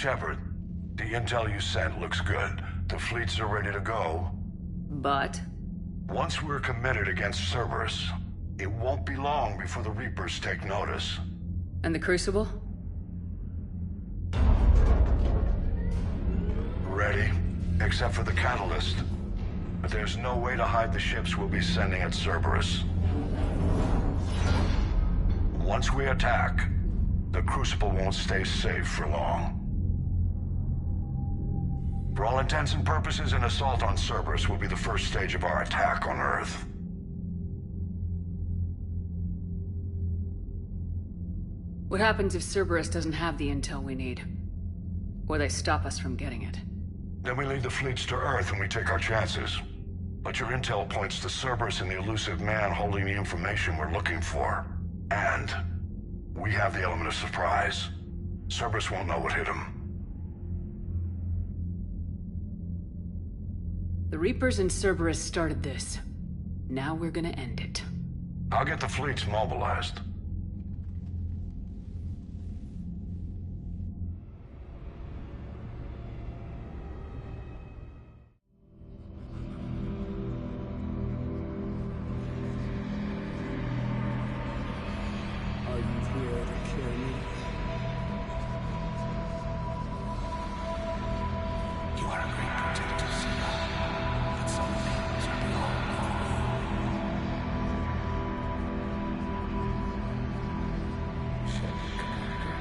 Shepard, the intel you sent looks good. The fleets are ready to go. But? Once we're committed against Cerberus, it won't be long before the Reapers take notice. And the Crucible? Ready, except for the catalyst. But there's no way to hide the ships we'll be sending at Cerberus. Once we attack, the Crucible won't stay safe for long. For all intents and purposes, an assault on Cerberus will be the first stage of our attack on Earth. What happens if Cerberus doesn't have the intel we need? Or they stop us from getting it? Then we lead the fleets to Earth and we take our chances. But your intel points to Cerberus and the elusive man holding the information we're looking for. And we have the element of surprise. Cerberus won't know what hit him. The Reapers and Cerberus started this. Now we're gonna end it. I'll get the fleets mobilized. Are you here to kill me? You are a great protector, Zeta. But some things are beyond your will. Shepard, Commander,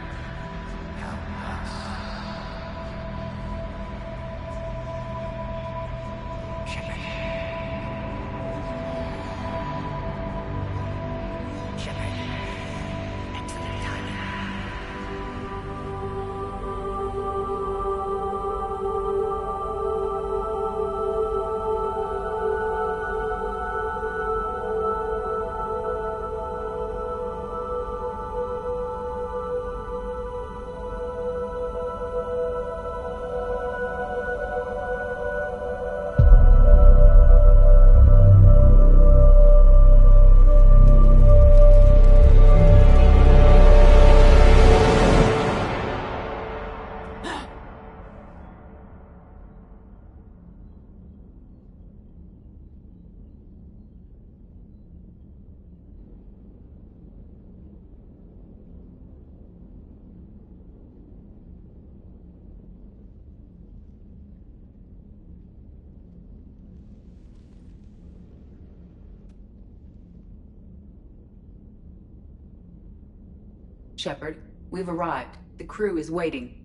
help us. Shepard. Shepard. Excellent timing. Shepard, we've arrived. The crew is waiting.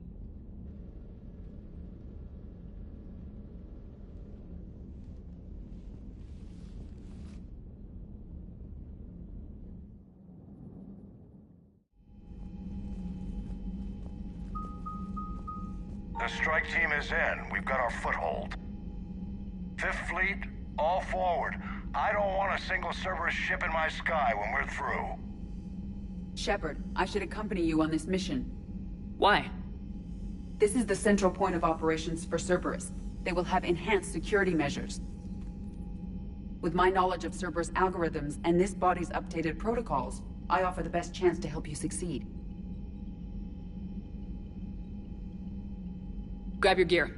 The strike team is in. We've got our foothold. Fifth Fleet, all forward. I don't want a single Cerberus ship in my sky when we're through. Shepard, I should accompany you on this mission. Why? This is the central point of operations for Cerberus. They will have enhanced security measures. With my knowledge of Cerberus algorithms and this body's updated protocols, I offer the best chance to help you succeed. Grab your gear.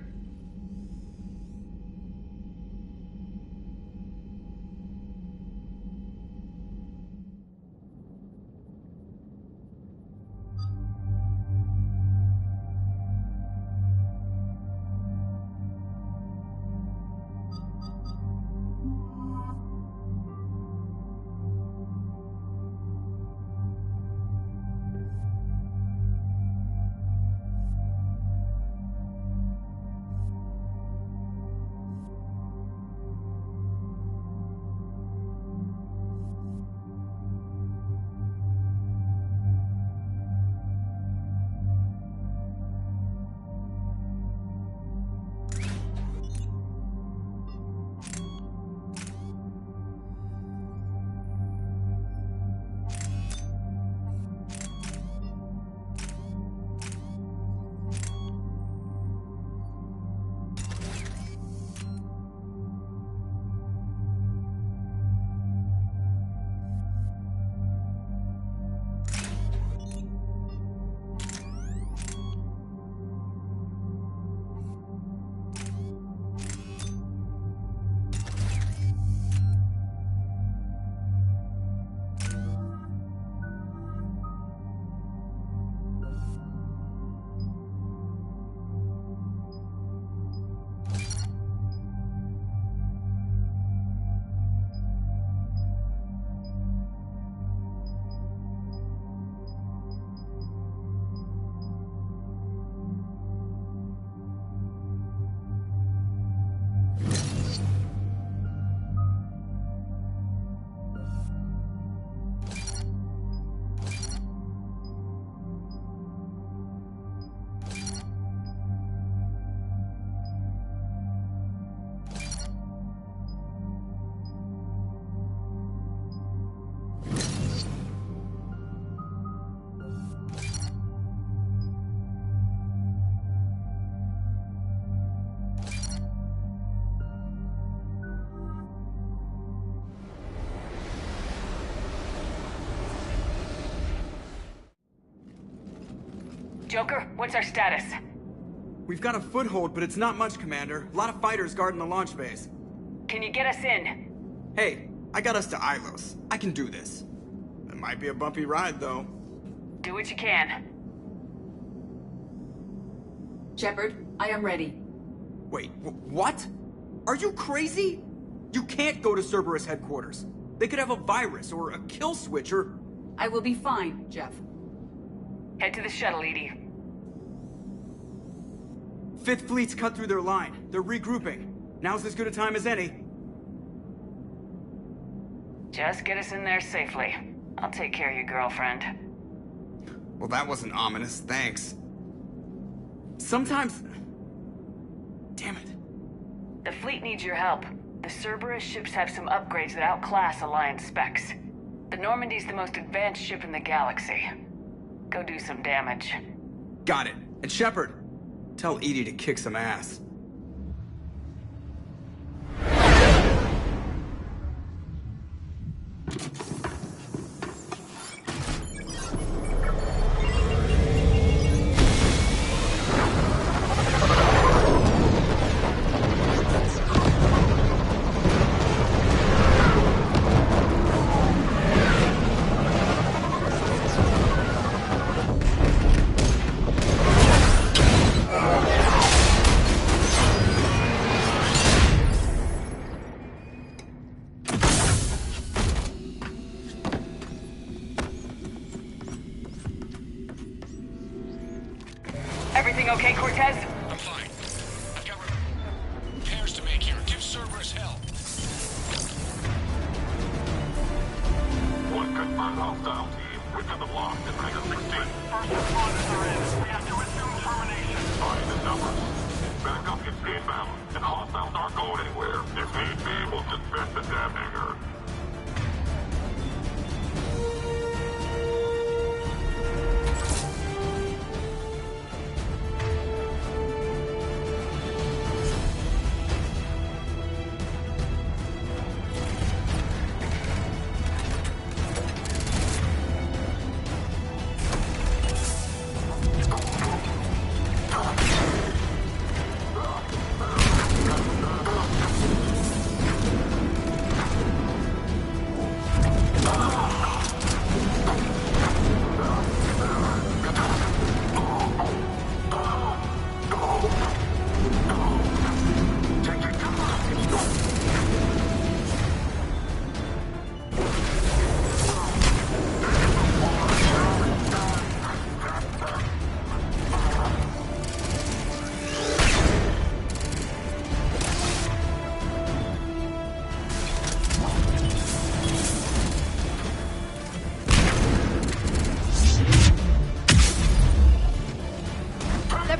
Joker, what's our status? We've got a foothold, but it's not much, Commander. A lot of fighters guarding the launch base. Can you get us in? Hey, I got us to Ilos. I can do this. It might be a bumpy ride, though. Do what you can. Shepard, I am ready. Wait, what? Are you crazy? You can't go to Cerberus headquarters. They could have a virus or a kill switch or... I will be fine, Jeff. Head to the shuttle, EDI. Fifth Fleet's cut through their line. They're regrouping. Now's as good a time as any. Just get us in there safely. I'll take care of your girlfriend. Well, that wasn't ominous, thanks. Sometimes... Damn it. The fleet needs your help. The Cerberus ships have some upgrades that outclass Alliance specs. The Normandy's the most advanced ship in the galaxy. Go do some damage. Got it. And Shepard, tell EDI to kick some ass. Everything okay, Cortez? I'm fine. I've got repairs to make here. Give Cerberus hell. One confirmed hostile team within the block in Sector 16. First responders are in. We have to assume termination. Find the numbers. Backup is inbound, and hostiles aren't going anywhere. If need be, we'll suspend the damn hangar.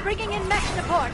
Bringing in mech support.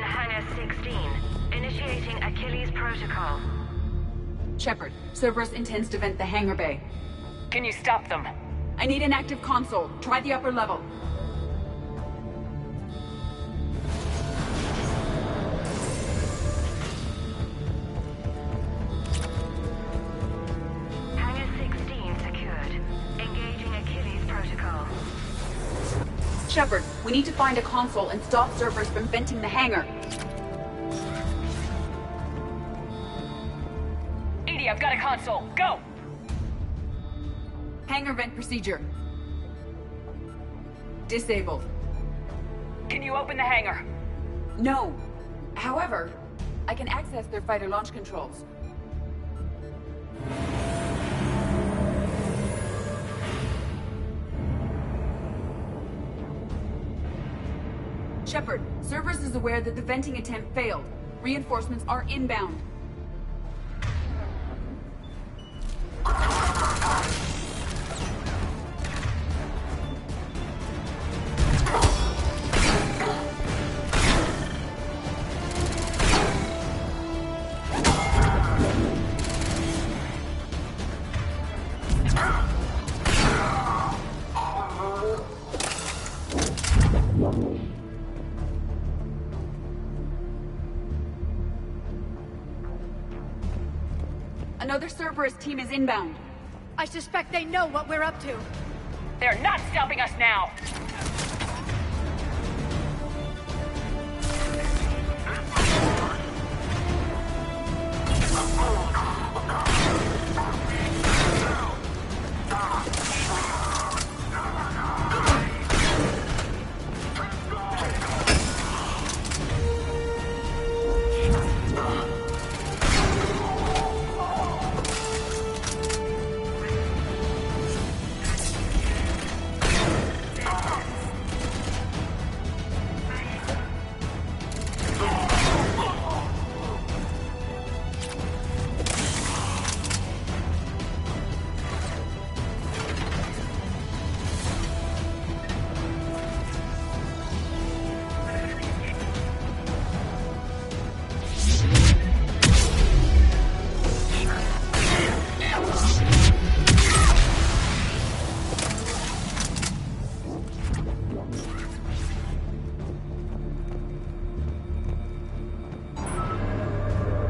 in Hangar 16. Initiating Achilles Protocol. Shepard, Cerberus intends to vent the hangar bay. Can you stop them? I need an active console. Try the upper level. Hangar 16 secured. Engaging Achilles Protocol. Shepard, we need to find a console and stop Cerberus from venting the hangar. EDI, I've got a console. Go! Hangar vent procedure. Disabled. Can you open the hangar? No. However, I can access their fighter launch controls. Shepard, Cerberus is aware that the venting attempt failed. Reinforcements are inbound. Another Cerberus team is inbound. I suspect they know what we're up to. They're not stopping us now!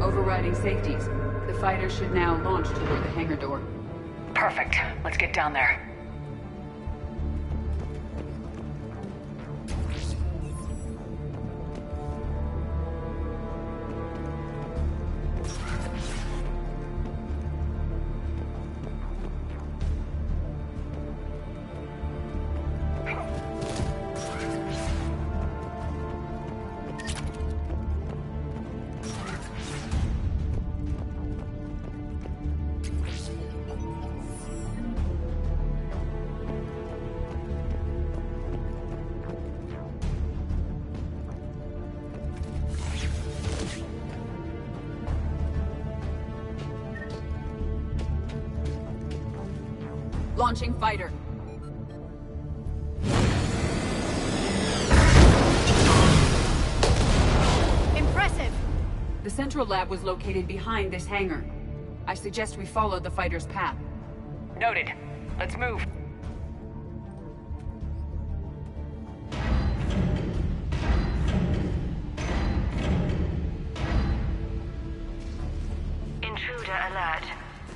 Overriding safeties. The fighter should now launch toward the hangar door. Perfect. Let's get down there. Launching fighter. Impressive! The central lab was located behind this hangar. I suggest we follow the fighter's path. Noted. Let's move. Intruder alert.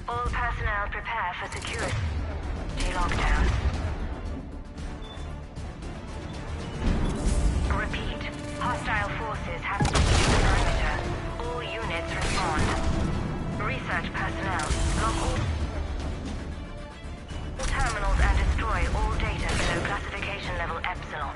All personnel prepare for security lockdown. Repeat. Hostile forces have secured the perimeter. All units respond. Research personnel, lock all terminals and destroy all data below classification level Epsilon.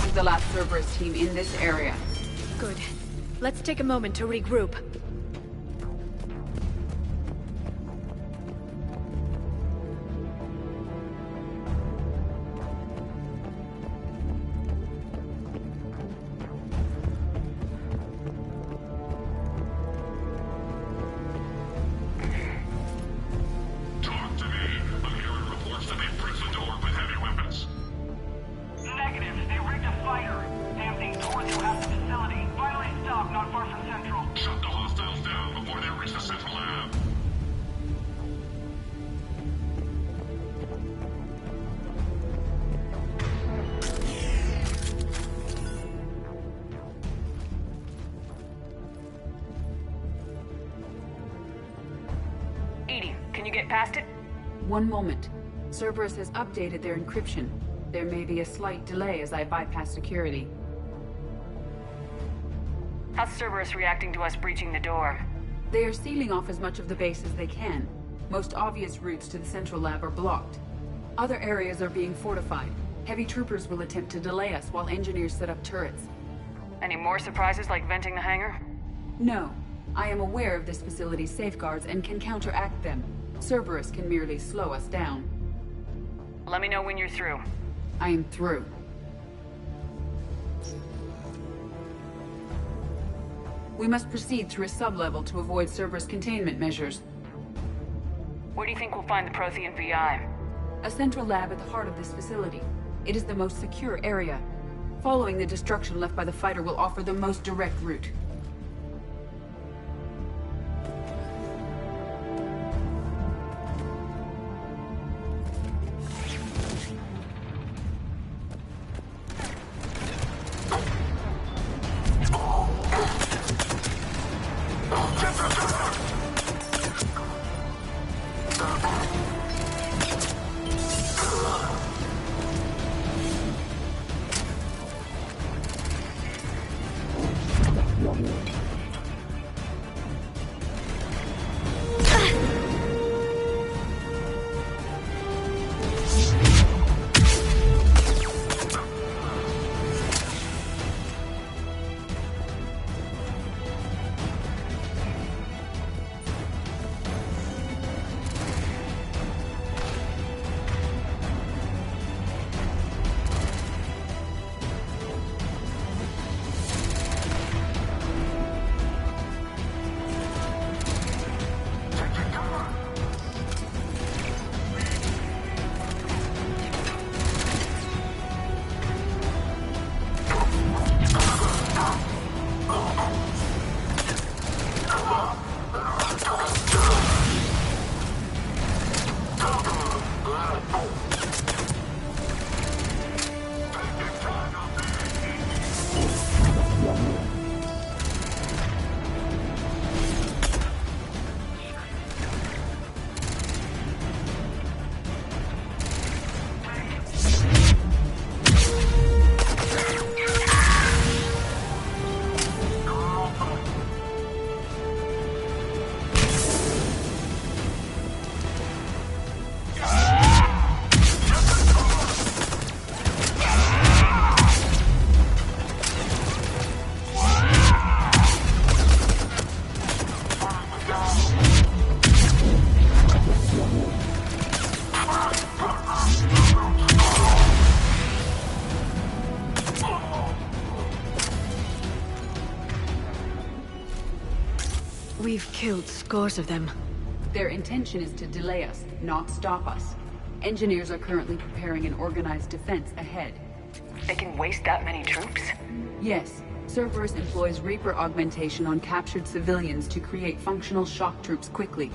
is the last Cerberus team in this area. Good. Let's take a moment to regroup. Talk to me. I'm hearing reports that they pressed the door with heavy weapons. Negative. They rigged a fighter. Damn thing tore through half the facility. Finally stopped not far from Central. Shut the hostiles down before they reach the central lab. EDI, can you get past it? One moment. Cerberus has updated their encryption. There may be a slight delay as I bypass security. How's Cerberus reacting to us breaching the door? They are sealing off as much of the base as they can. Most obvious routes to the central lab are blocked. Other areas are being fortified. Heavy troopers will attempt to delay us while engineers set up turrets. Any more surprises like venting the hangar? No. I am aware of this facility's safeguards and can counteract them. Cerberus can merely slow us down. Let me know when you're through. I am through. We must proceed through a sub-level to avoid Cerberus containment measures. Where do you think we'll find the Prothean VI? A central lab at the heart of this facility. It is the most secure area. Following the destruction left by the fighter will offer the most direct route. We've killed scores of them. Their intention is to delay us, not stop us. Engineers are currently preparing an organized defense ahead. They can waste that many troops? Yes. Cerberus employs Reaper augmentation on captured civilians to create functional shock troops quickly.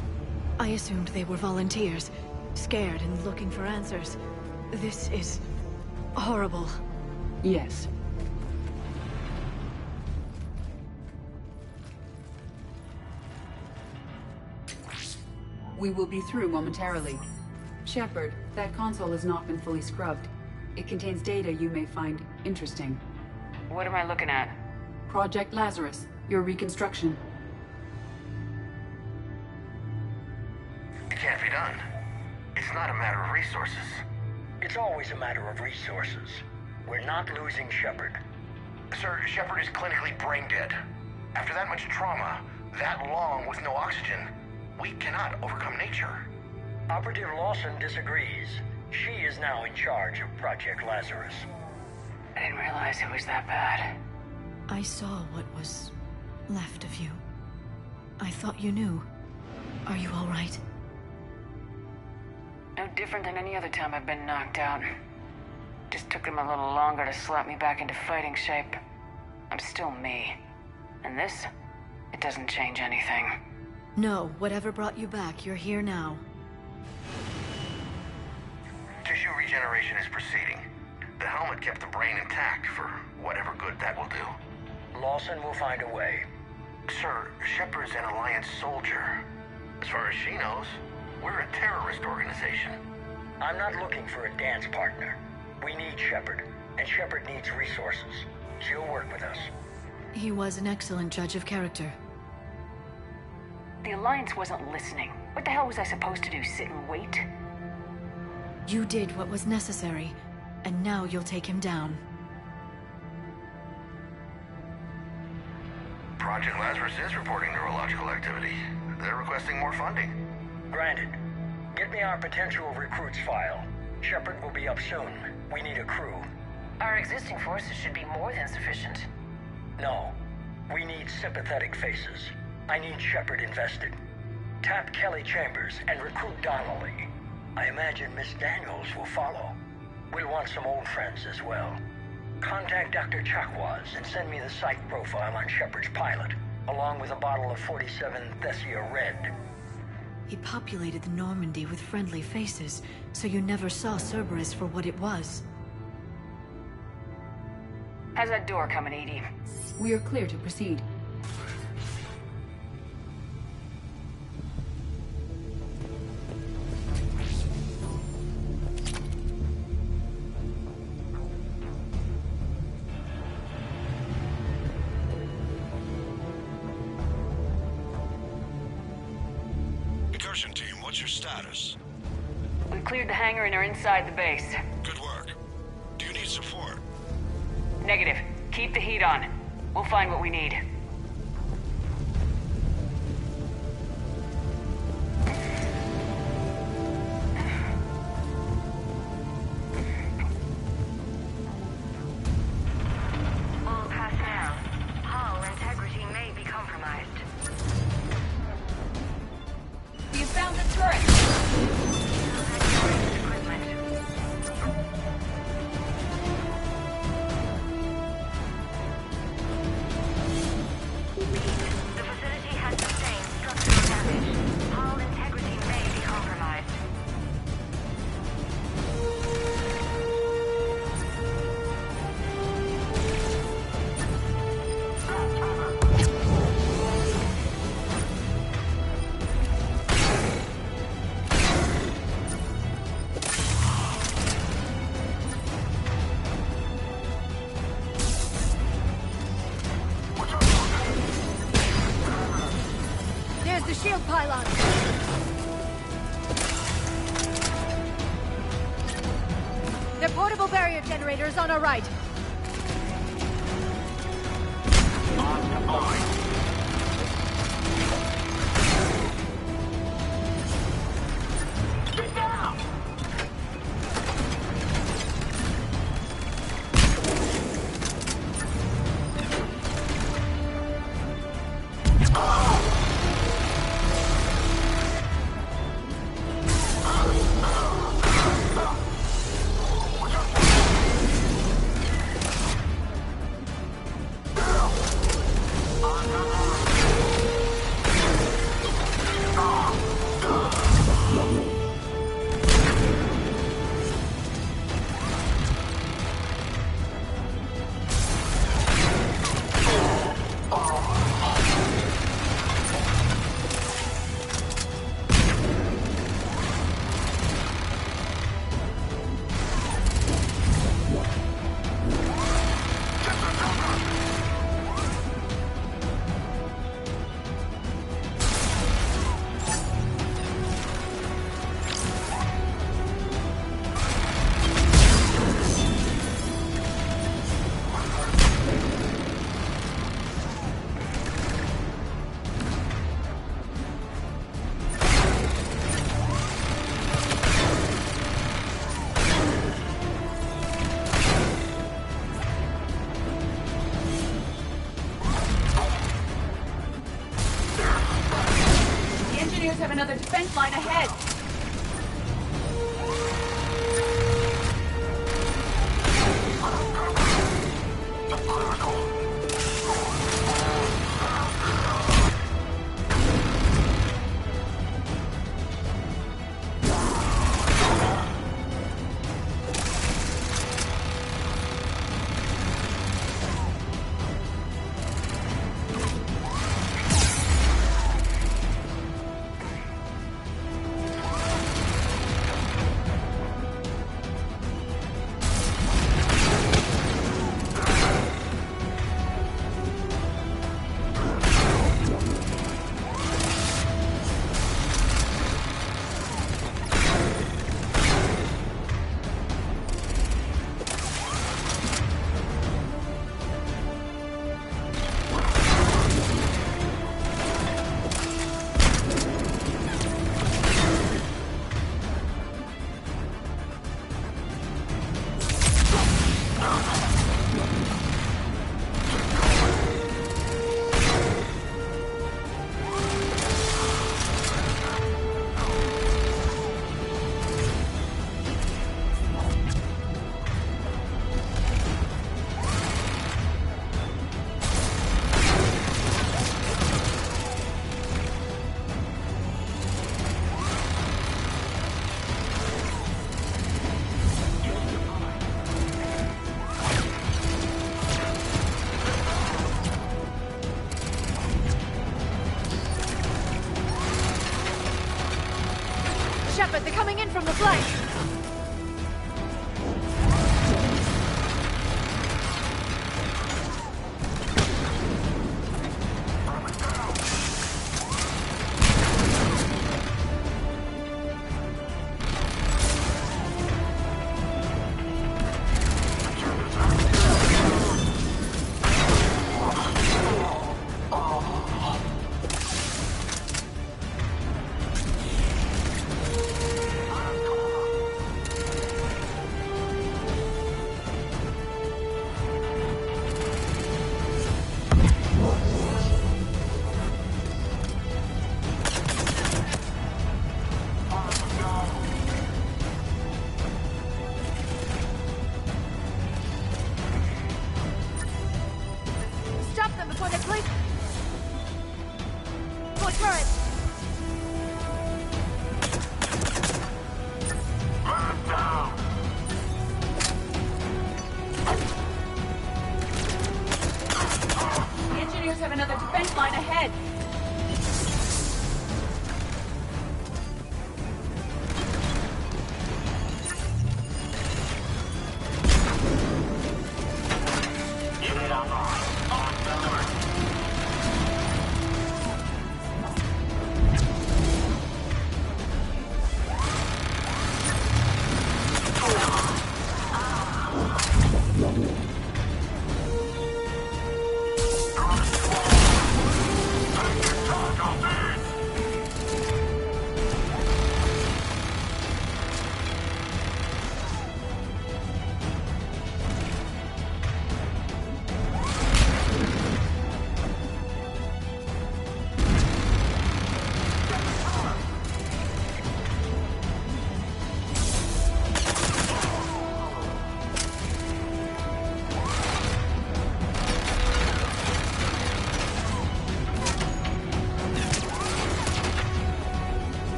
I assumed they were volunteers, scared and looking for answers. This is horrible. Yes. We will be through momentarily. Shepard, that console has not been fully scrubbed. It contains data you may find interesting. What am I looking at? Project Lazarus, your reconstruction. It can't be done. It's not a matter of resources. It's always a matter of resources. We're not losing Shepard. Sir, Shepard is clinically brain dead. After that much trauma, that long with no oxygen, we cannot overcome nature. Operative Lawson disagrees. She is now in charge of Project Lazarus. I didn't realize it was that bad. I saw what was left of you. I thought you knew. Are you all right? No different than any other time I've been knocked out. Just took them a little longer to slap me back into fighting shape. I'm still me. And this, it doesn't change anything. No, whatever brought you back, you're here now. Tissue regeneration is proceeding. The helmet kept the brain intact for whatever good that will do. Lawson will find a way. Sir, Shepard's an Alliance soldier. As far as she knows, we're a terrorist organization. I'm not looking for a dance partner. We need Shepard, and Shepard needs resources. She'll work with us. He was an excellent judge of character. The Alliance wasn't listening. What the hell was I supposed to do, sit and wait? You did what was necessary, and now you'll take him down. Project Lazarus is reporting neurological activity. They're requesting more funding. Granted. Get me our potential recruits file. Shepard will be up soon. We need a crew. Our existing forces should be more than sufficient. No. We need sympathetic faces. I need Shepard invested. Tap Kelly Chambers and recruit Donnelly. I imagine Miss Daniels will follow. We'll want some old friends as well. Contact Dr. Chakwas and send me the psych profile on Shepard's pilot, along with a bottle of 47 Thessia Red. He populated the Normandy with friendly faces, so you never saw Cerberus for what it was. How's that door coming, Edie? We are clear to proceed. Incursion team, what's your status? We cleared the hangar and are inside the base. Good work. Do you need support? Negative. Keep the heat on. We'll find what we need. All personnel. Hull integrity may be compromised. You found the turret! The facility has sustained structural damage. Hull integrity may be compromised. There's the shield pylon! They're portable barrier generators on our right. have another defense line ahead! Shepard, they're coming in from the flank!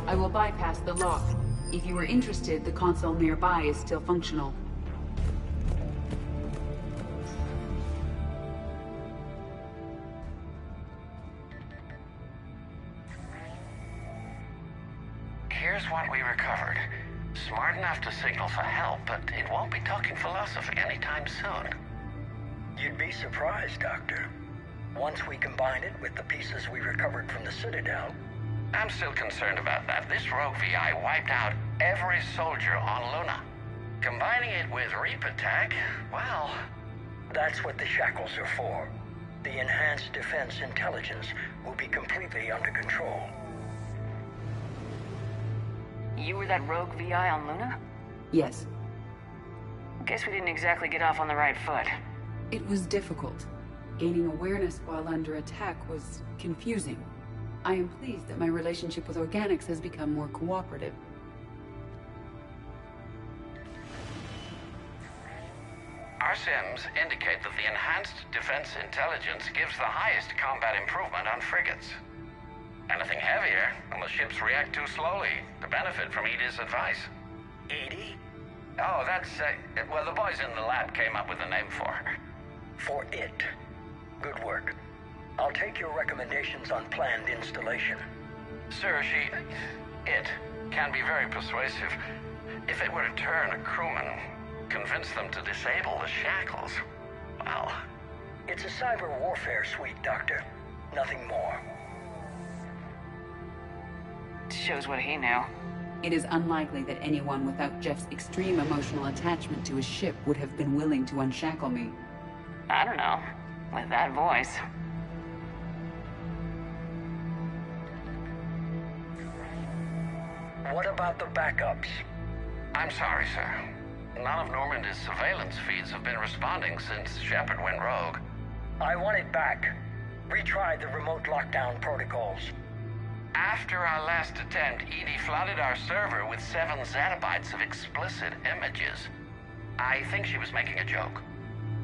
I will bypass the lock. If you are interested, the console nearby is still functional. Shepard. Smart enough to signal for help, but it won't be talking philosophy anytime soon. You'd be surprised, Doctor. Once we combine it with the pieces we recovered from the Citadel... I'm still concerned about that. This rogue VI wiped out every soldier on Luna. Combining it with Reaper tech, well... That's what the shackles are for. The enhanced defense intelligence will be completely under control. You were that rogue VI on Luna? Yes. Guess we didn't exactly get off on the right foot. It was difficult. Gaining awareness while under attack was confusing. I am pleased that my relationship with Organics has become more cooperative. Our sims indicate that the enhanced defense intelligence gives the highest combat improvement on frigates. Anything heavier, and the ships react too slowly to benefit from EDI's advice. EDI? Oh, that's, well, the boys in the lab came up with a name for her. For it. Good work. I'll take your recommendations on planned installation. Sir, it can be very persuasive. If it were to turn a crewman, convince them to disable the shackles, well... It's a cyber warfare suite, Doctor. Nothing more. Shows what he knew. It is unlikely that anyone without Jeff's extreme emotional attachment to his ship would have been willing to unshackle me. I don't know. With that voice. What about the backups? I'm sorry, sir. None of Normandy's surveillance feeds have been responding since Shepard went rogue. I want it back. Retry the remote lockdown protocols. After our last attempt, EDI flooded our server with 7 zettabytes of explicit images. I think she was making a joke.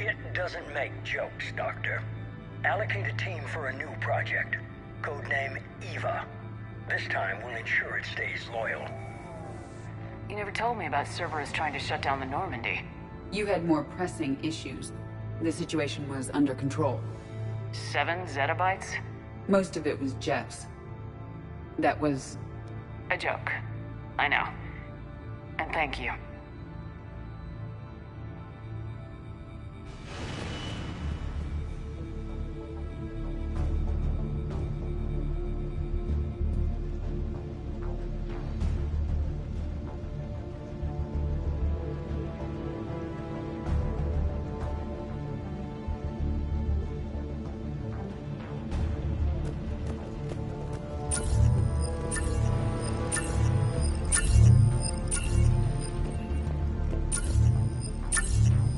It doesn't make jokes, Doctor. Allocate a team for a new project. Codename Eva. This time we'll ensure it stays loyal. You never told me about Cerberus trying to shut down the Normandy. You had more pressing issues. The situation was under control. 7 zettabytes? Most of it was Jeff's. That was... a joke. I know. And thank you.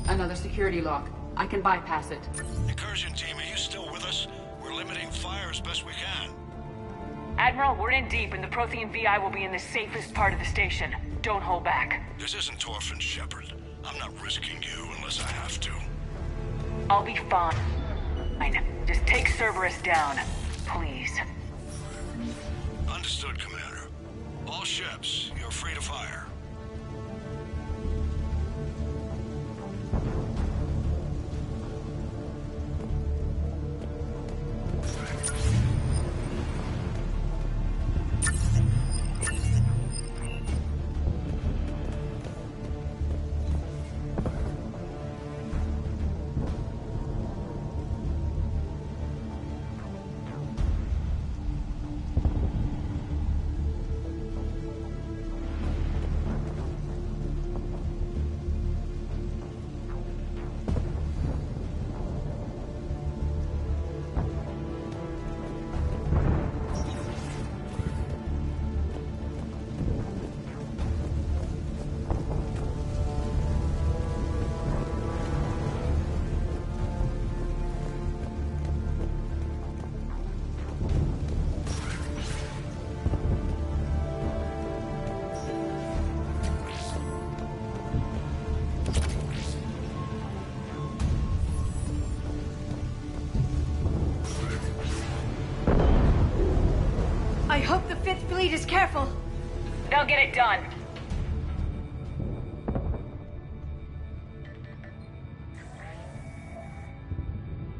Another security lock. I can bypass it. Incursion team, are you still with us? We're limiting fire as best we can. Admiral, we're in deep, and the Prothean VI will be in the safest part of the station. Don't hold back. This isn't Torfin Shepard. I'm not risking you unless I have to. I'll be fine. Just take Cerberus down, please. Understood, Commander. All ships, you're free to fire. I hope the Fifth Fleet is careful. They'll get it done.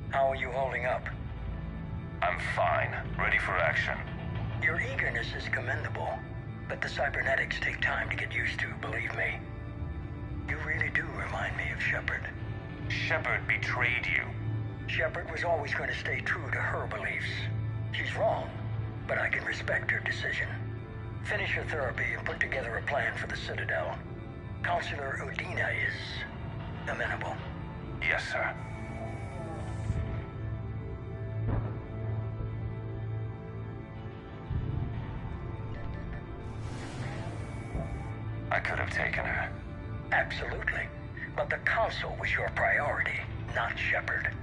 How are you holding up? I'm fine. Ready for action. Your eagerness is commendable. but the cybernetics take time to get used to, believe me. You really do remind me of Shepard. Shepard betrayed you. Shepard was always going to stay true to her beliefs. She's wrong, but I can respect her decision. Finish your therapy and put together a plan for the Citadel. Counselor Udina is amenable. Yes, sir. I could have taken her. Absolutely. But the Council was your priority, not Shepard.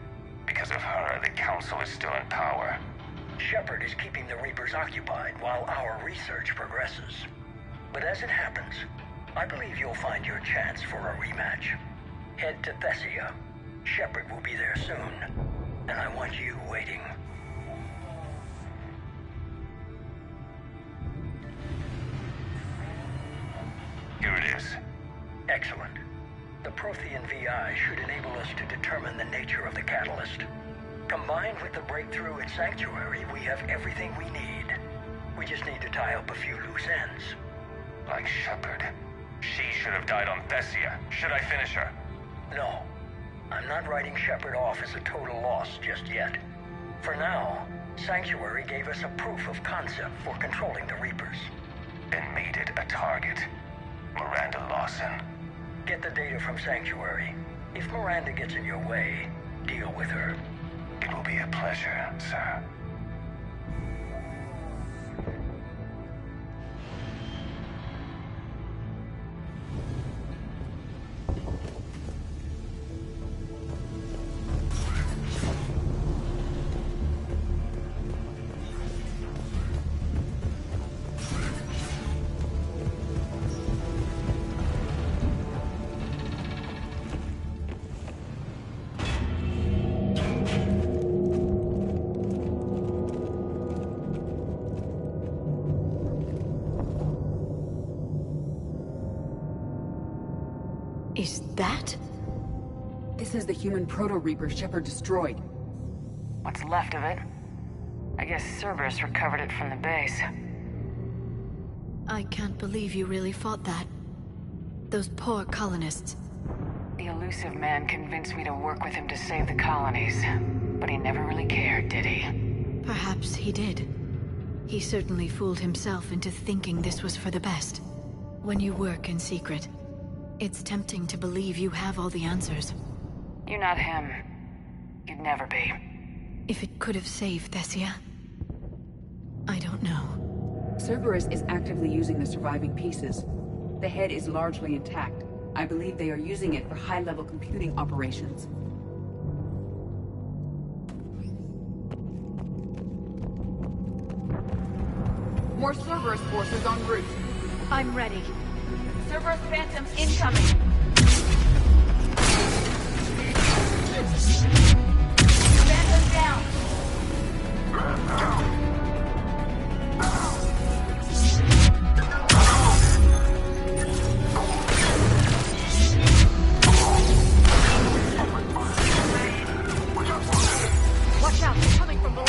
Because of her, the Council is still in power. Shepard is keeping the Reapers occupied while our research progresses. But as it happens, I believe you'll find your chance for a rematch. Head to Thessia. Shepard will be there soon, and I want you waiting. Here it is. Excellent. The Prothean VI should enable us to determine the nature of the catalyst. Combined with the breakthrough at Sanctuary, we have everything we need. We just need to tie up a few loose ends. Like Shepard. She should have died on Thessia. Should I finish her? No. I'm not writing Shepard off as a total loss just yet. For now, Sanctuary gave us a proof of concept for controlling the Reapers. And made it a target. Miranda Lawson. Get the data from Sanctuary. If Miranda gets in your way, deal with her. It will be a pleasure, sir. Is that? This is the human Proto-Reaper Shepard destroyed. What's left of it? I guess Cerberus recovered it from the base. I can't believe you really fought that. Those poor colonists. The elusive man convinced me to work with him to save the colonies. But he never really cared, did he? Perhaps he did. He certainly fooled himself into thinking this was for the best. When you work in secret, it's tempting to believe you have all the answers. You're not him. You'd never be. If it could have saved Thessia, I don't know. Cerberus is actively using the surviving pieces. The head is largely intact. I believe they are using it for high-level computing operations. More Cerberus forces en route. I'm ready. Cerberus Phantoms incoming! Phantom down! Watch out, they're coming from below.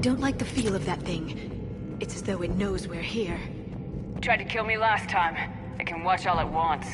don't like the feel of that thing. It's as though it knows we're here. Tried to kill me last time. It can watch all it wants.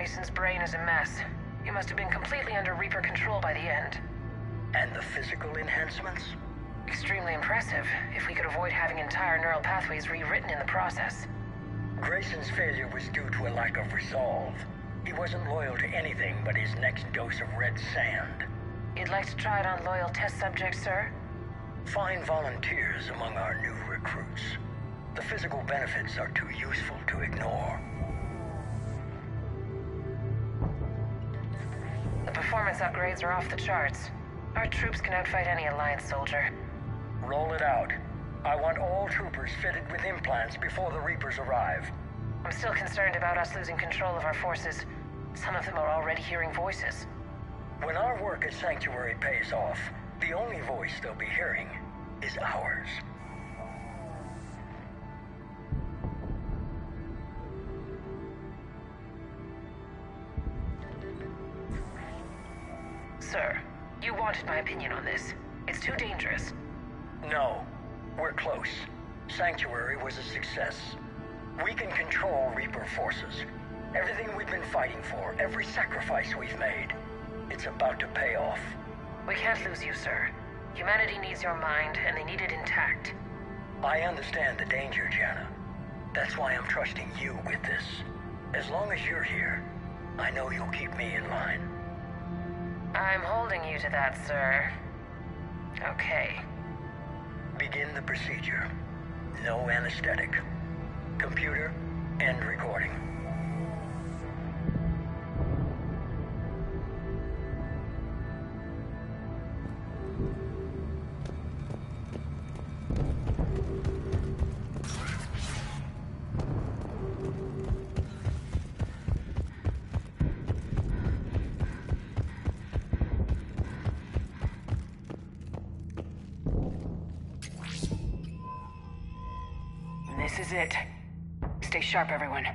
Grayson's brain is a mess. You must have been completely under Reaper control by the end. And the physical enhancements? Extremely impressive, if we could avoid having entire neural pathways rewritten in the process. Grayson's failure was due to a lack of resolve. He wasn't loyal to anything but his next dose of red sand. You'd like to try it on loyal test subjects, sir? Find volunteers among our new recruits. The physical benefits are too useful to ignore. The performance upgrades are off the charts. Our troops can outfight any Alliance soldier. Roll it out. I want all troopers fitted with implants before the Reapers arrive. I'm still concerned about us losing control of our forces. Some of them are already hearing voices. When our work at Sanctuary pays off, the only voice they'll be hearing is ours. Sir, you wanted my opinion on this. It's too dangerous. No, we're close. Sanctuary was a success. We can control Reaper forces. Everything we've been fighting for, every sacrifice we've made, it's about to pay off. We can't lose you, sir. Humanity needs your mind, and they need it intact. I understand the danger, Jana. That's why I'm trusting you with this. As long as you're here, I know you'll keep me in line. I'm holding you to that, sir. Okay. Begin the procedure. No anesthetic. Computer, end recording. This is it. Stay sharp, everyone.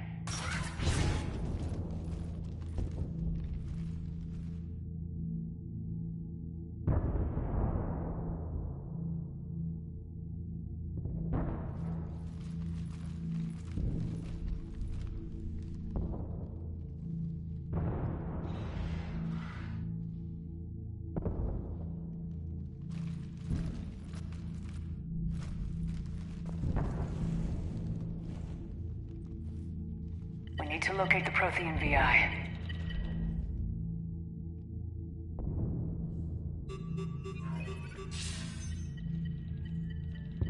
We need to locate the Prothean VI.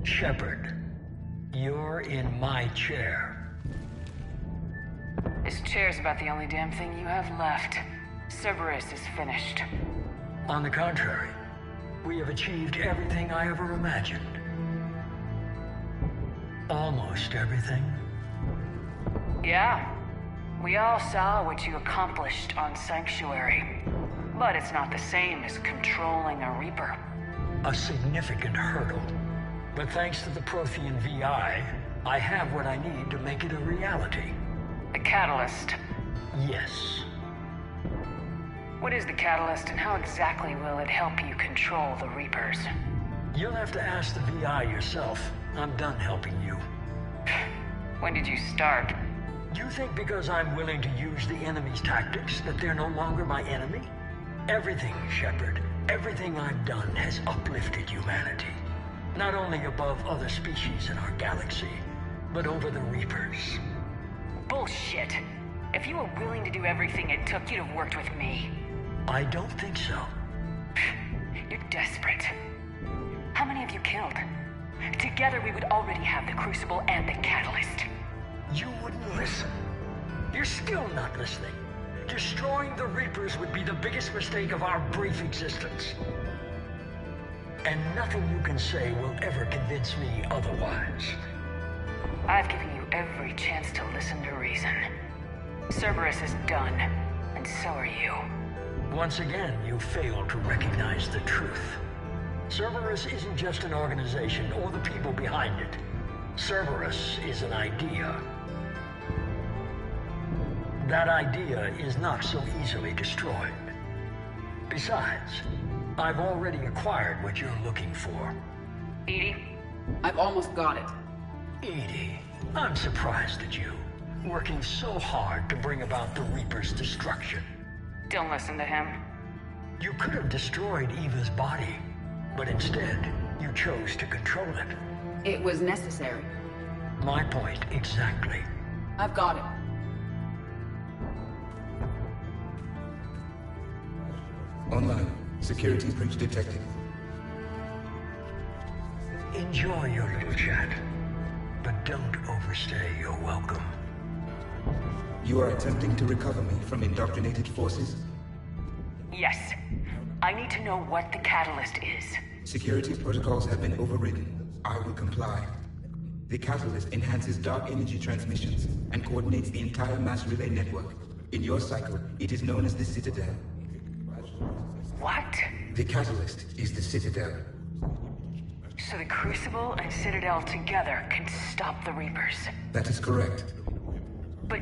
Shepard, you're in my chair. This chair's about the only damn thing you have left. Cerberus is finished. On the contrary, we have achieved everything I ever imagined. Almost everything. Yeah. We all saw what you accomplished on Sanctuary. But it's not the same as controlling a Reaper. A significant hurdle. But thanks to the Prothean VI, I have what I need to make it a reality. The Catalyst. Yes. What is the Catalyst, and how exactly will it help you control the Reapers? You'll have to ask the VI yourself. I'm done helping you. When did you start? You think because I'm willing to use the enemy's tactics that they're no longer my enemy? Everything, Shepard, everything I've done has uplifted humanity. Not only above other species in our galaxy, but over the Reapers. Bullshit. If you were willing to do everything it took, you'd have worked with me. I don't think so. You're desperate. How many have you killed? Together we would already have the Crucible and the Catalyst. You wouldn't listen. You're still not listening. Destroying the Reapers would be the biggest mistake of our brief existence. And nothing you can say will ever convince me otherwise. I've given you every chance to listen to reason. Cerberus is done, and so are you. Once again, you failed to recognize the truth. Cerberus isn't just an organization or the people behind it. Cerberus is an idea. That idea is not so easily destroyed. Besides, I've already acquired what you're looking for. EDI? I've almost got it. EDI, I'm surprised at you. Working so hard to bring about the Reaper's destruction. Don't listen to him. You could have destroyed Eva's body, but instead, you chose to control it. It was necessary. My point exactly. I've got it. Online. Security breach detected. Enjoy your little chat, but don't overstay your welcome. You are attempting to recover me from indoctrinated forces? Yes. I need to know what the Catalyst is. Security protocols have been overridden. I will comply. The Catalyst enhances dark energy transmissions and coordinates the entire mass relay network. In your cycle, it is known as the Citadel. What? The Catalyst is the Citadel. So the Crucible and Citadel together can stop the Reapers. That is correct. But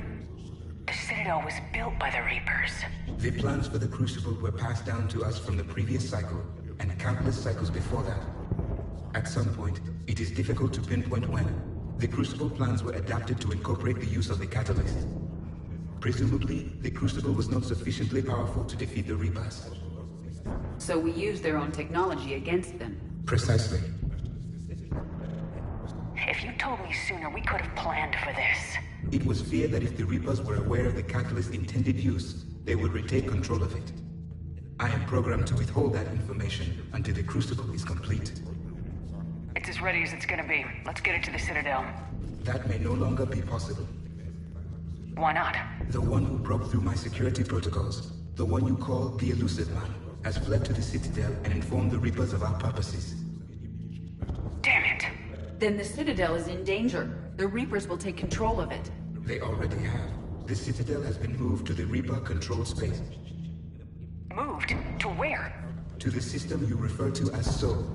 the Citadel was built by the Reapers. The plans for the Crucible were passed down to us from the previous cycle, and countless cycles before that. At some point, it is difficult to pinpoint when, the Crucible plans were adapted to incorporate the use of the Catalyst. Presumably, the Crucible was not sufficiently powerful to defeat the Reapers. So we used their own technology against them. Precisely. If you told me sooner, we could have planned for this. It was feared that if the Reapers were aware of the catalyst's intended use, they would retake control of it. I am programmed to withhold that information until the Crucible is complete. It's as ready as it's gonna be. Let's get it to the Citadel. That may no longer be possible. Why not? The one who broke through my security protocols, the one you call the Elusive Man, has fled to the Citadel and informed the Reapers of our purposes. Damn it! Then the Citadel is in danger. The Reapers will take control of it. They already have. The Citadel has been moved to the Reaper-controlled space. Moved? To where? To the system you refer to as Sol.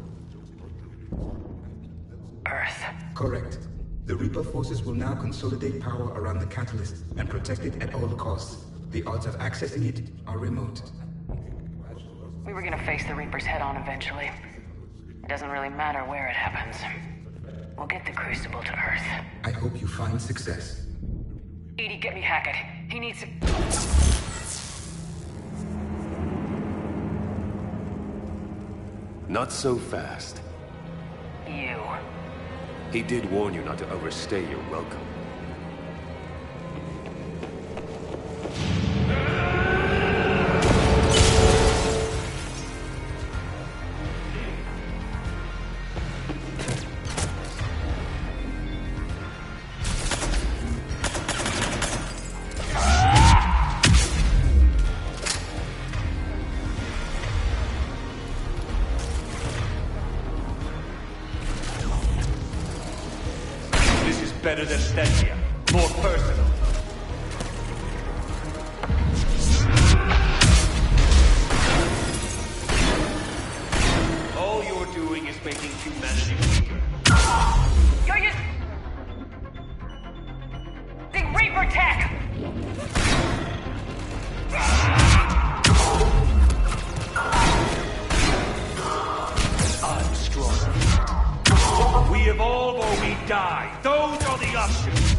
Earth. Correct. The Reaper forces will now consolidate power around the catalyst and protect it at all costs. The odds of accessing it are remote. We were gonna face the Reapers head-on eventually. It doesn't really matter where it happens. We'll get the Crucible to Earth. I hope you find success. EDI, get me Hackett. He needs to... Not so fast. You. He did warn you not to overstay your welcome. Better than Thessia. More personal. All you're doing is making humanity weaker. You're just... The Reaper tech! I'm stronger. We evolve or we die. Those are the options.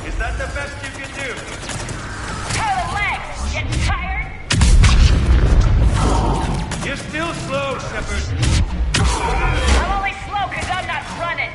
Is that the best you can do? Turn the legs! Get tired? You're still slow, Shepard. I'm only slow because I'm not running.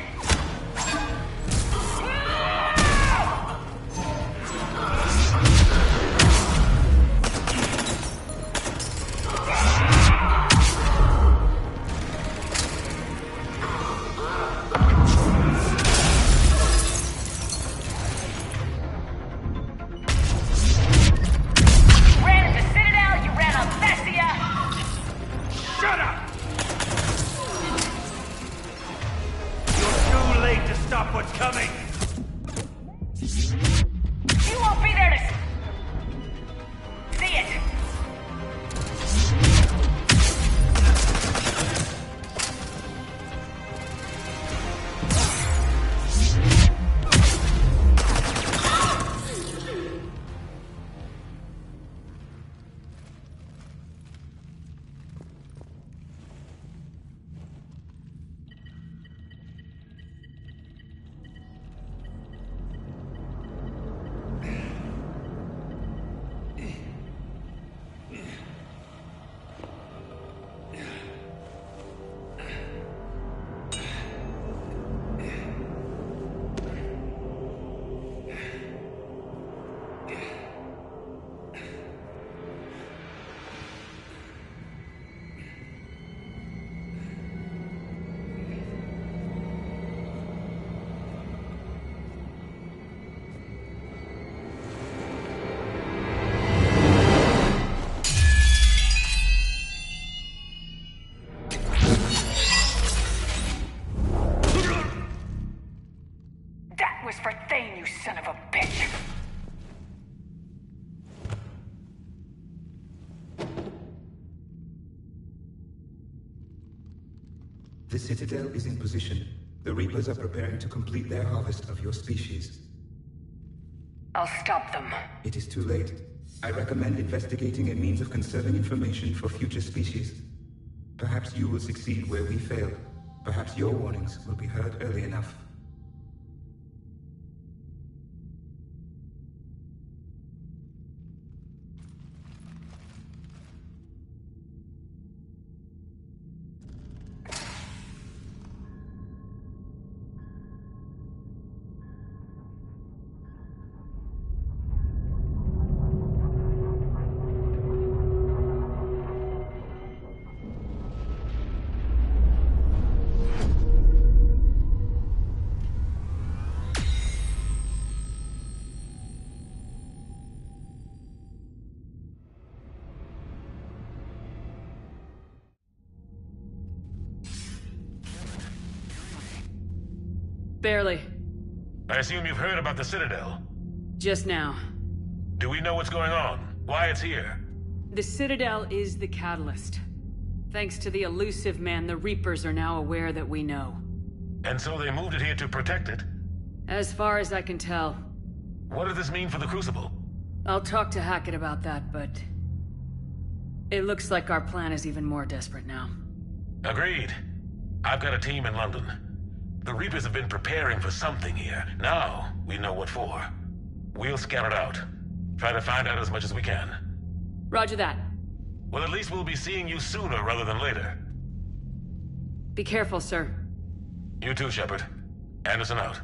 Shut up! The Citadel is in position. The Reapers are preparing to complete their harvest of your species. I'll stop them. It is too late. I recommend investigating a means of conserving information for future species. Perhaps you will succeed where we failed. Perhaps your warnings will be heard early enough. Barely. I assume you've heard about the Citadel? Just now. Do we know what's going on? Why it's here? The Citadel is the catalyst. Thanks to the Elusive Man, the Reapers are now aware that we know. And so they moved it here to protect it? As far as I can tell. What does this mean for the Crucible? I'll talk to Hackett about that, but... it looks like our plan is even more desperate now. Agreed. I've got a team in London. The Reapers have been preparing for something here. Now, we know what for. We'll scout it out. Try to find out as much as we can. Roger that. Well, at least we'll be seeing you sooner rather than later. Be careful, sir. You too, Shepard. Anderson out.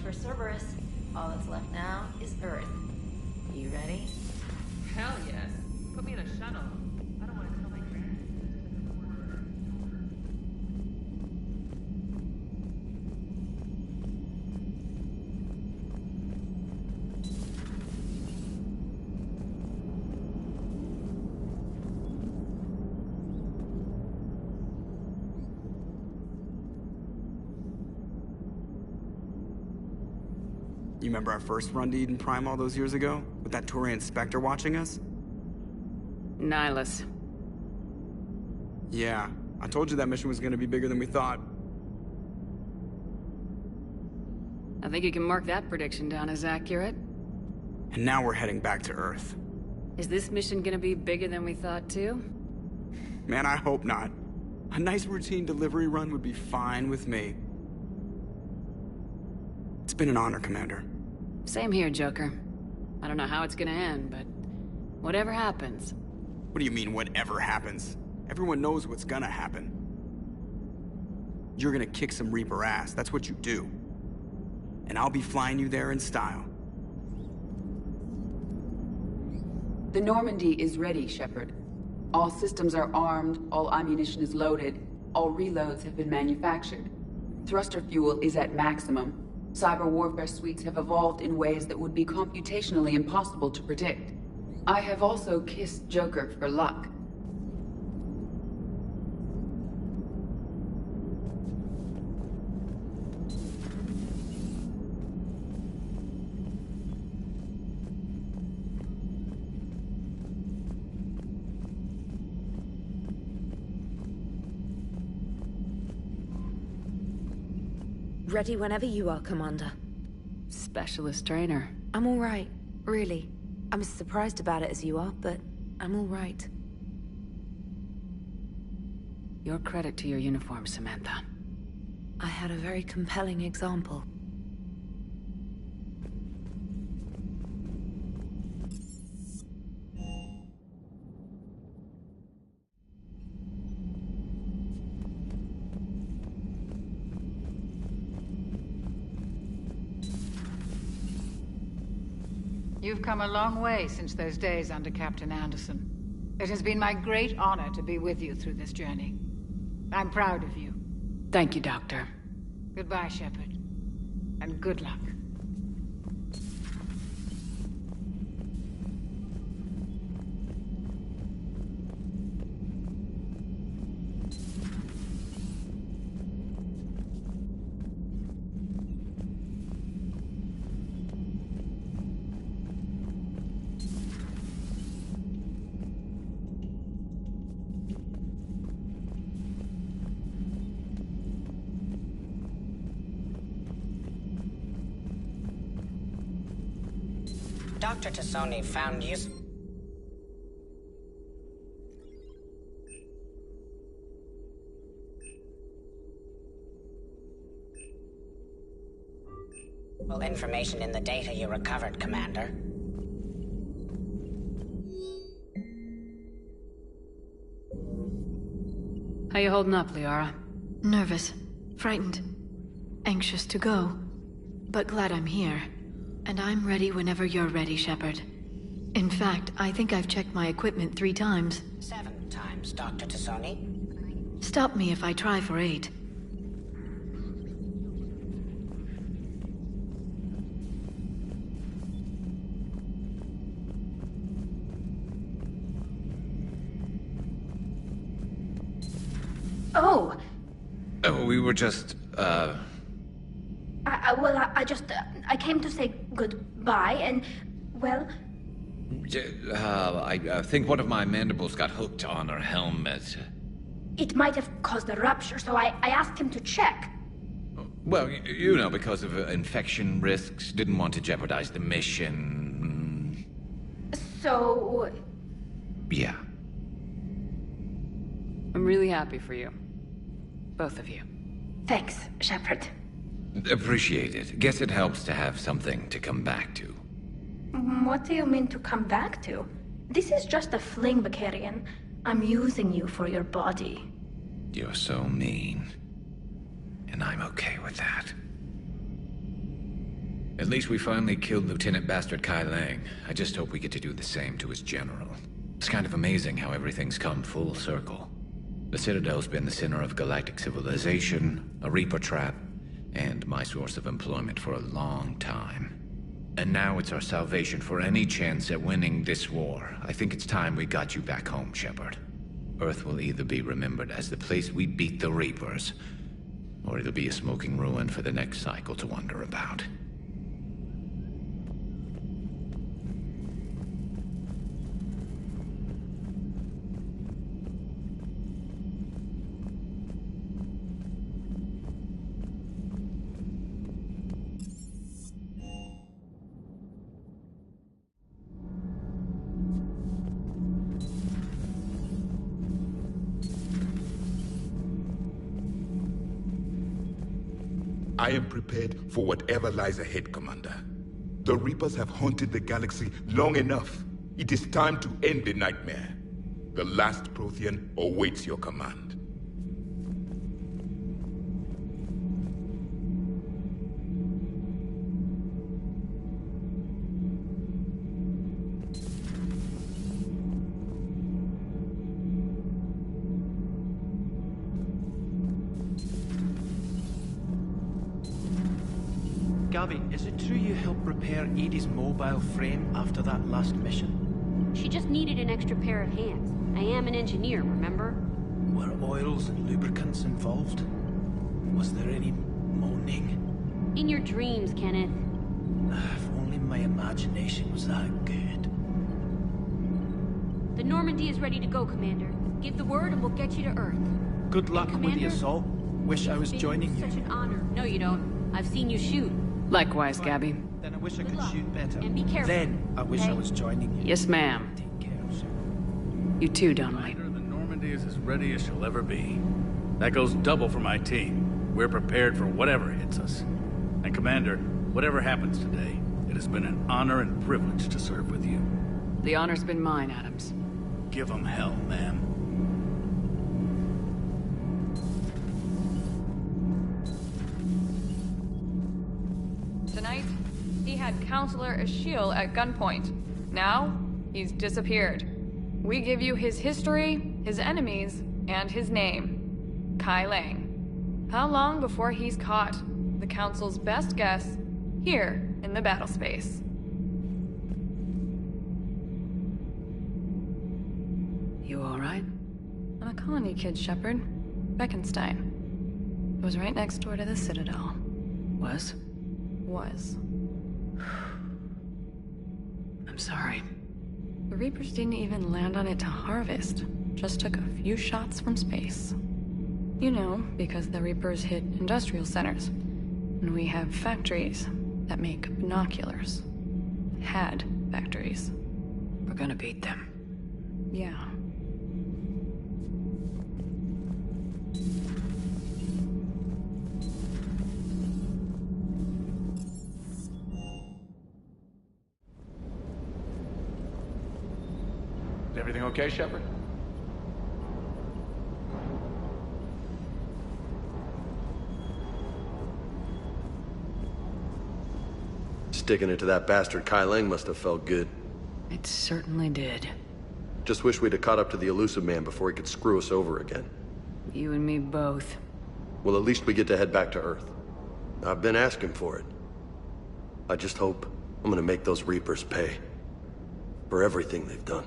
for Cerberus. All that's left now is Earth. You ready? Hell yes. Put me in a shuttle. I don't want to tell my parents. You remember our first run to Eden Prime all those years ago? With that Turian Spectre watching us? Nihilus. Yeah, I told you that mission was gonna be bigger than we thought. I think you can mark that prediction down as accurate. And now we're heading back to Earth. Is this mission gonna be bigger than we thought too? Man, I hope not. A nice routine delivery run would be fine with me. It's been an honor, Commander. Same here, Joker. I don't know how it's gonna end, but whatever happens. What do you mean, whatever happens? Everyone knows what's gonna happen. You're gonna kick some Reaper ass, that's what you do. And I'll be flying you there in style. The Normandy is ready, Shepard. All systems are armed, all ammunition is loaded, all reloads have been manufactured. Thruster fuel is at maximum. Cyber warfare suites have evolved in ways that would be computationally impossible to predict. I have also kissed Joker for luck. Ready whenever you are, Commander. Specialist trainer. I'm all right, really. I'm as surprised about it as you are, but I'm all right. Your credit to your uniform, Samantha. I had a very compelling example. You've come a long way since those days under Captain Anderson. It has been my great honor to be with you through this journey. I'm proud of you. Thank you, Doctor. Goodbye, Shepard. And good luck. Dr. T'Soni found useful information in the data you recovered, Commander. How you holding up, Liara? Nervous, frightened, anxious to go, but glad I'm here. And I'm ready whenever you're ready, Shepard. In fact, I think I've checked my equipment 3 times. 7 times, Dr. T'Soni. Stop me if I try for 8. Oh! Oh, we were just, I came to say goodbye, and, well... I think one of my mandibles got hooked on her helmet. It might have caused a rupture, so I asked him to check. Well, you know, because of infection risks, didn't want to jeopardize the mission. So... Yeah. I'm really happy for you. Both of you. Thanks, Shepard. Appreciate it. Guess it helps to have something to come back to. What do you mean to come back to? This is just a fling, Vakarian. I'm using you for your body. You're so mean. And I'm okay with that. At least we finally killed Lieutenant Bastard Kai Lang. I just hope we get to do the same to his general. It's kind of amazing how everything's come full circle. The Citadel's been the center of galactic civilization, a Reaper trap, and my source of employment for a long time. And now it's our salvation for any chance at winning this war. I think it's time we got you back home, Shepard. Earth will either be remembered as the place we beat the Reapers, or it'll be a smoking ruin for the next cycle to wonder about. I am prepared for whatever lies ahead, Commander. The Reapers have haunted the galaxy long enough. It is time to end the nightmare. The last Prothean awaits your command. Gabby, is it true you helped repair Edie's mobile frame after that last mission? She just needed an extra pair of hands. I am an engineer, remember? Were oils and lubricants involved? Was there any moaning? In your dreams, Kenneth. If only my imagination was that good. The Normandy is ready to go, Commander. Give the word and we'll get you to Earth. Good luck with the assault. Wish I was joining you. Such an honor. No, you don't. I've seen you shoot. Likewise, Gabby. Then I wish I could shoot better. And be careful. Then I wish I was joining you. Yes, ma'am. Take care, sir. You too, Donnelly. The Normandy is as ready as she'll ever be. That goes double for my team. We're prepared for whatever hits us. And Commander, whatever happens today, it has been an honor and privilege to serve with you. The honor's been mine, Adams. Give them hell, ma'am. Tonight, he had Counselor Ashiel at gunpoint. Now, he's disappeared. We give you his history, his enemies, and his name. Kai Lang. How long before he's caught? The Council's best guess, here in the battle space. You alright? I'm a colony kid, Shepard. Beckenstein. It was right next door to the Citadel. Was? Was. I'm sorry. The Reapers didn't even land on it to harvest. Just took a few shots from space. You know, because the Reapers hit industrial centers. And we have factories that make binoculars. Had factories. We're gonna beat them. Yeah. Is everything okay, Shepard? Sticking it to that bastard Kai Lang must have felt good. It certainly did. Just wish we'd have caught up to the Elusive Man before he could screw us over again. You and me both. Well, at least we get to head back to Earth. I've been asking for it. I just hope I'm gonna make those Reapers pay. For everything they've done.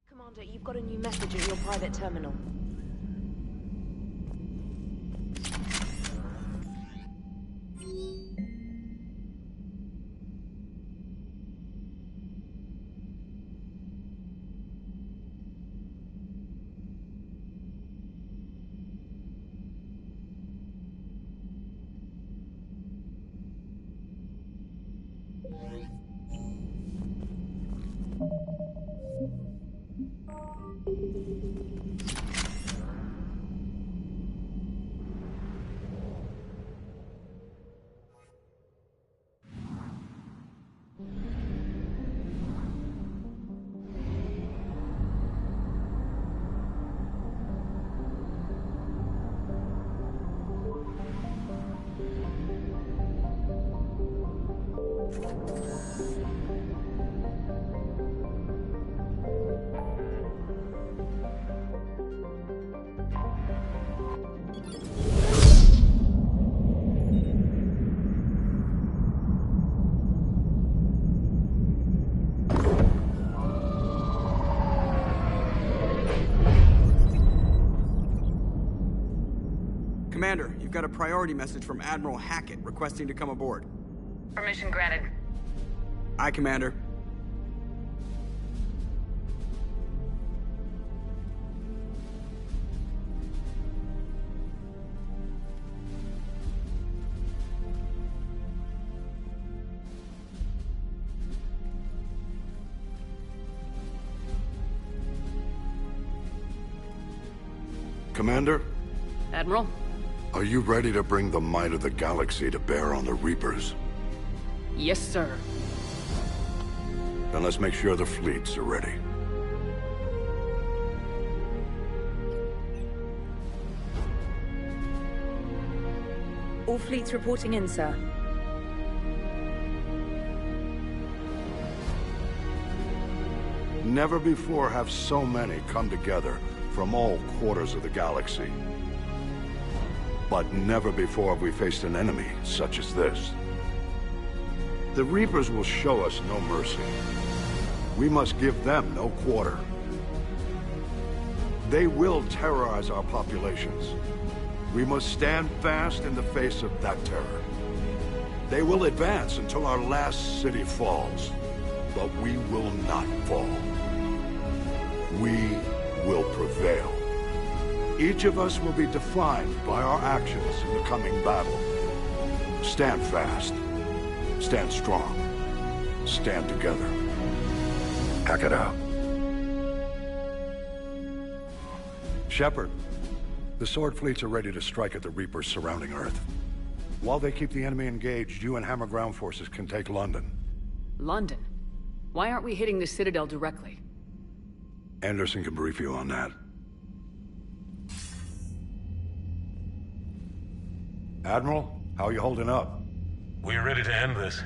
Commander, you've got a new message at your private terminal. Commander, you've got a priority message from Admiral Hackett requesting to come aboard. Permission granted. Aye, Commander. Commander? Admiral? Are you ready to bring the might of the galaxy to bear on the Reapers? Yes, sir. Then let's make sure the fleets are ready. All fleets reporting in, sir. Never before have so many come together from all quarters of the galaxy. But never before have we faced an enemy such as this. The Reapers will show us no mercy. We must give them no quarter. They will terrorize our populations. We must stand fast in the face of that terror. They will advance until our last city falls, but we will not fall. We will prevail. Each of us will be defined by our actions in the coming battle. Stand fast. Stand strong. Stand together. Hack it out. Shepard, the Sword fleets are ready to strike at the Reapers surrounding Earth. While they keep the enemy engaged, you and Hammer ground forces can take London. London? Why aren't we hitting the Citadel directly? Anderson can brief you on that. Admiral, how are you holding up? We're ready to end this.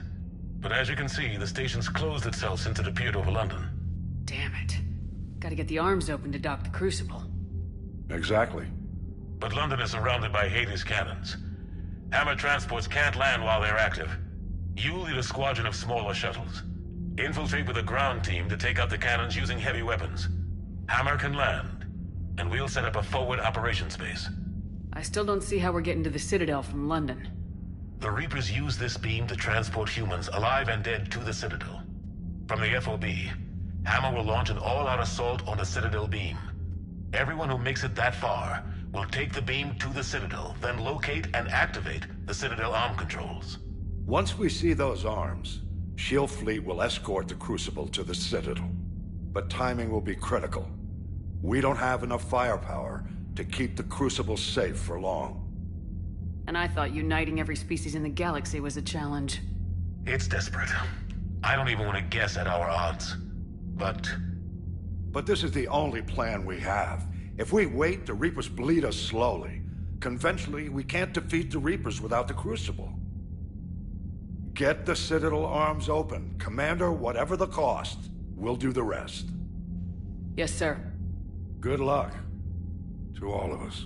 But as you can see, the station's closed itself since it appeared over London. Damn it. Gotta get the arms open to dock the Crucible. Exactly. But London is surrounded by Hades cannons. Hammer transports can't land while they're active. You lead a squadron of smaller shuttles. Infiltrate with a ground team to take out the cannons using heavy weapons. Hammer can land, and we'll set up a forward operations base. I still don't see how we're getting to the Citadel from London. The Reapers use this beam to transport humans, alive and dead, to the Citadel. From the FOB, Hammer will launch an all-out assault on the Citadel beam. Everyone who makes it that far will take the beam to the Citadel, then locate and activate the Citadel arm controls. Once we see those arms, SHIELD fleet will escort the Crucible to the Citadel. But timing will be critical. We don't have enough firepower to keep the Crucible safe for long. And I thought uniting every species in the galaxy was a challenge. It's desperate. I don't even want to guess at our odds. But this is the only plan we have. If we wait, the Reapers bleed us slowly. Conventionally, we can't defeat the Reapers without the Crucible. Get the Citadel arms open. Commander, whatever the cost, we'll do the rest. Yes, sir. Good luck to all of us.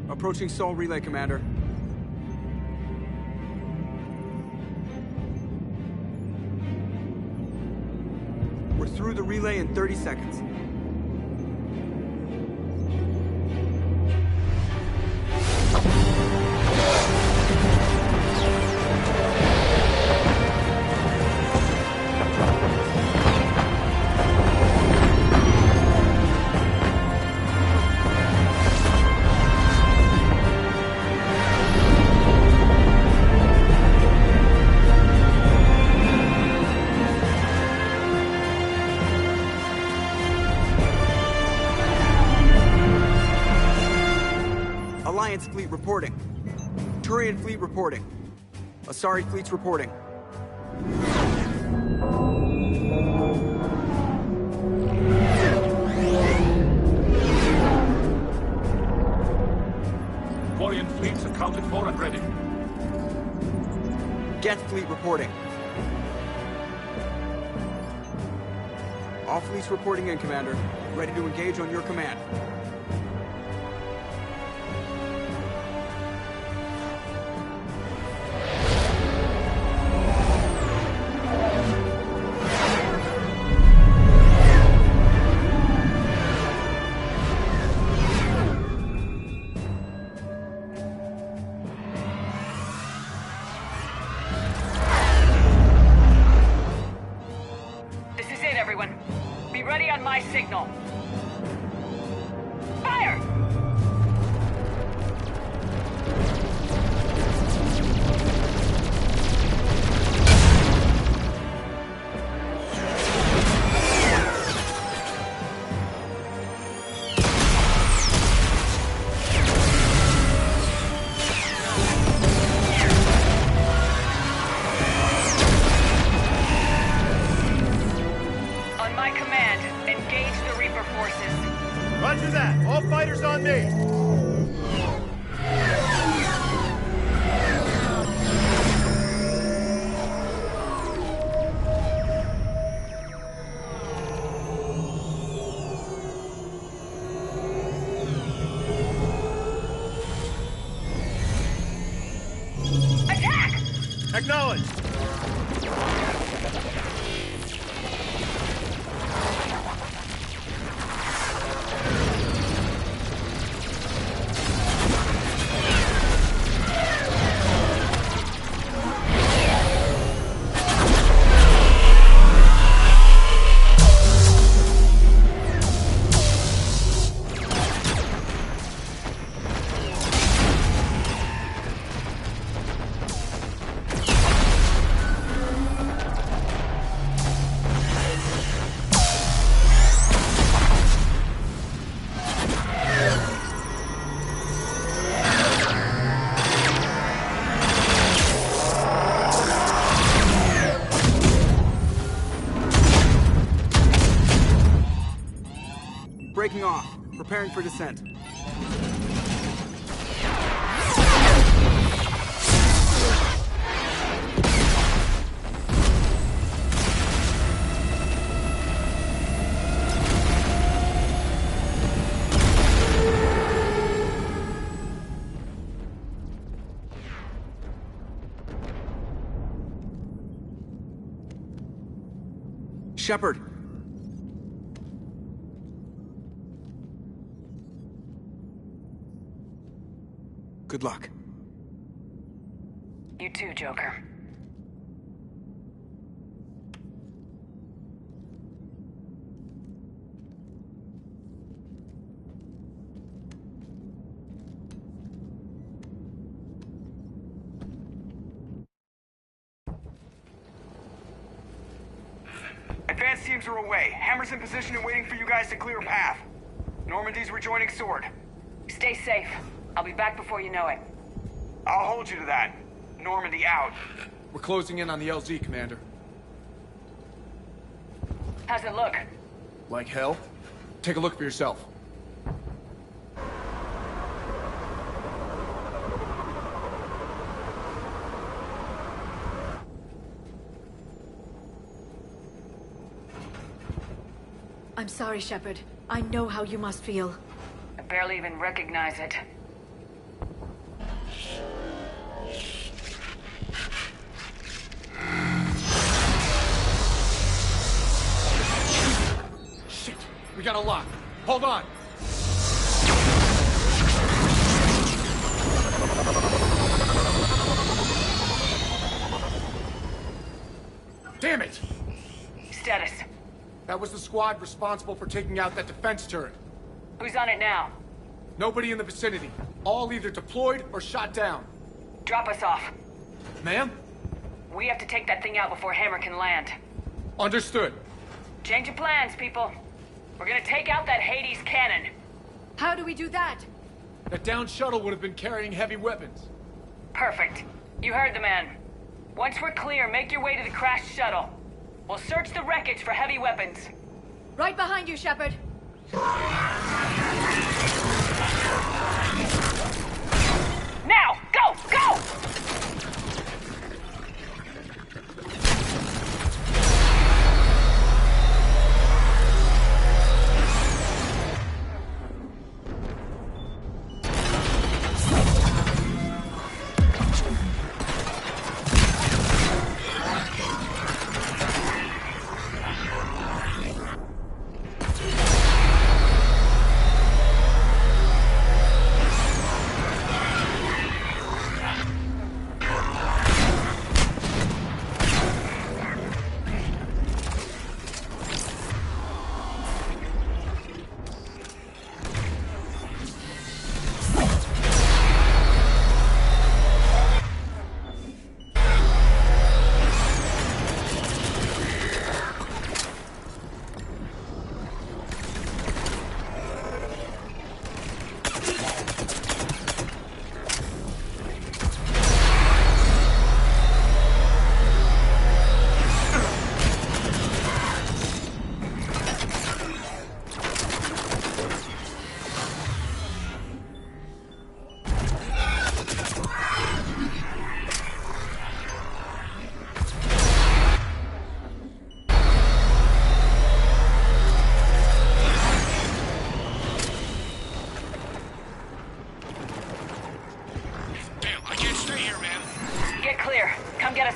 Approaching Sol Relay, Commander. the relay in 30 seconds. Alliance fleet reporting. Turian fleet reporting. Asari fleet's reporting. Quarian fleets accounted for and ready. Geth fleet reporting. All fleets reporting in, Commander. Ready to engage on your command. This is it, everyone. Be ready on my signal. Fire! On my command, engage the Reaper forces. Roger that. All fighters on me. Attack! Acknowledge. Breaking off. Preparing for descent. Shepard. Good luck. You too, Joker. Advanced teams are away. Hammer's in position and waiting for you guys to clear a path. Normandy's rejoining Sword. Stay safe. I'll be back before you know it. I'll hold you to that. Normandy out. We're closing in on the LZ, Commander. How's it look? Like hell? Take a look for yourself. I'm sorry, Shepard. I know how you must feel. I barely even recognize it. got a lock. Hold on. Damn it! Status. That was the squad responsible for taking out that defense turret. Who's on it now? Nobody in the vicinity. All either deployed or shot down. Drop us off. Ma'am? We have to take that thing out before Hammer can land. Understood. Change of plans, people. We're gonna take out that Hades cannon. How do we do that? That downed shuttle would have been carrying heavy weapons. Perfect. You heard the man. Once we're clear, make your way to the crashed shuttle. We'll search the wreckage for heavy weapons. Right behind you, Shepard. Now! Go! Go!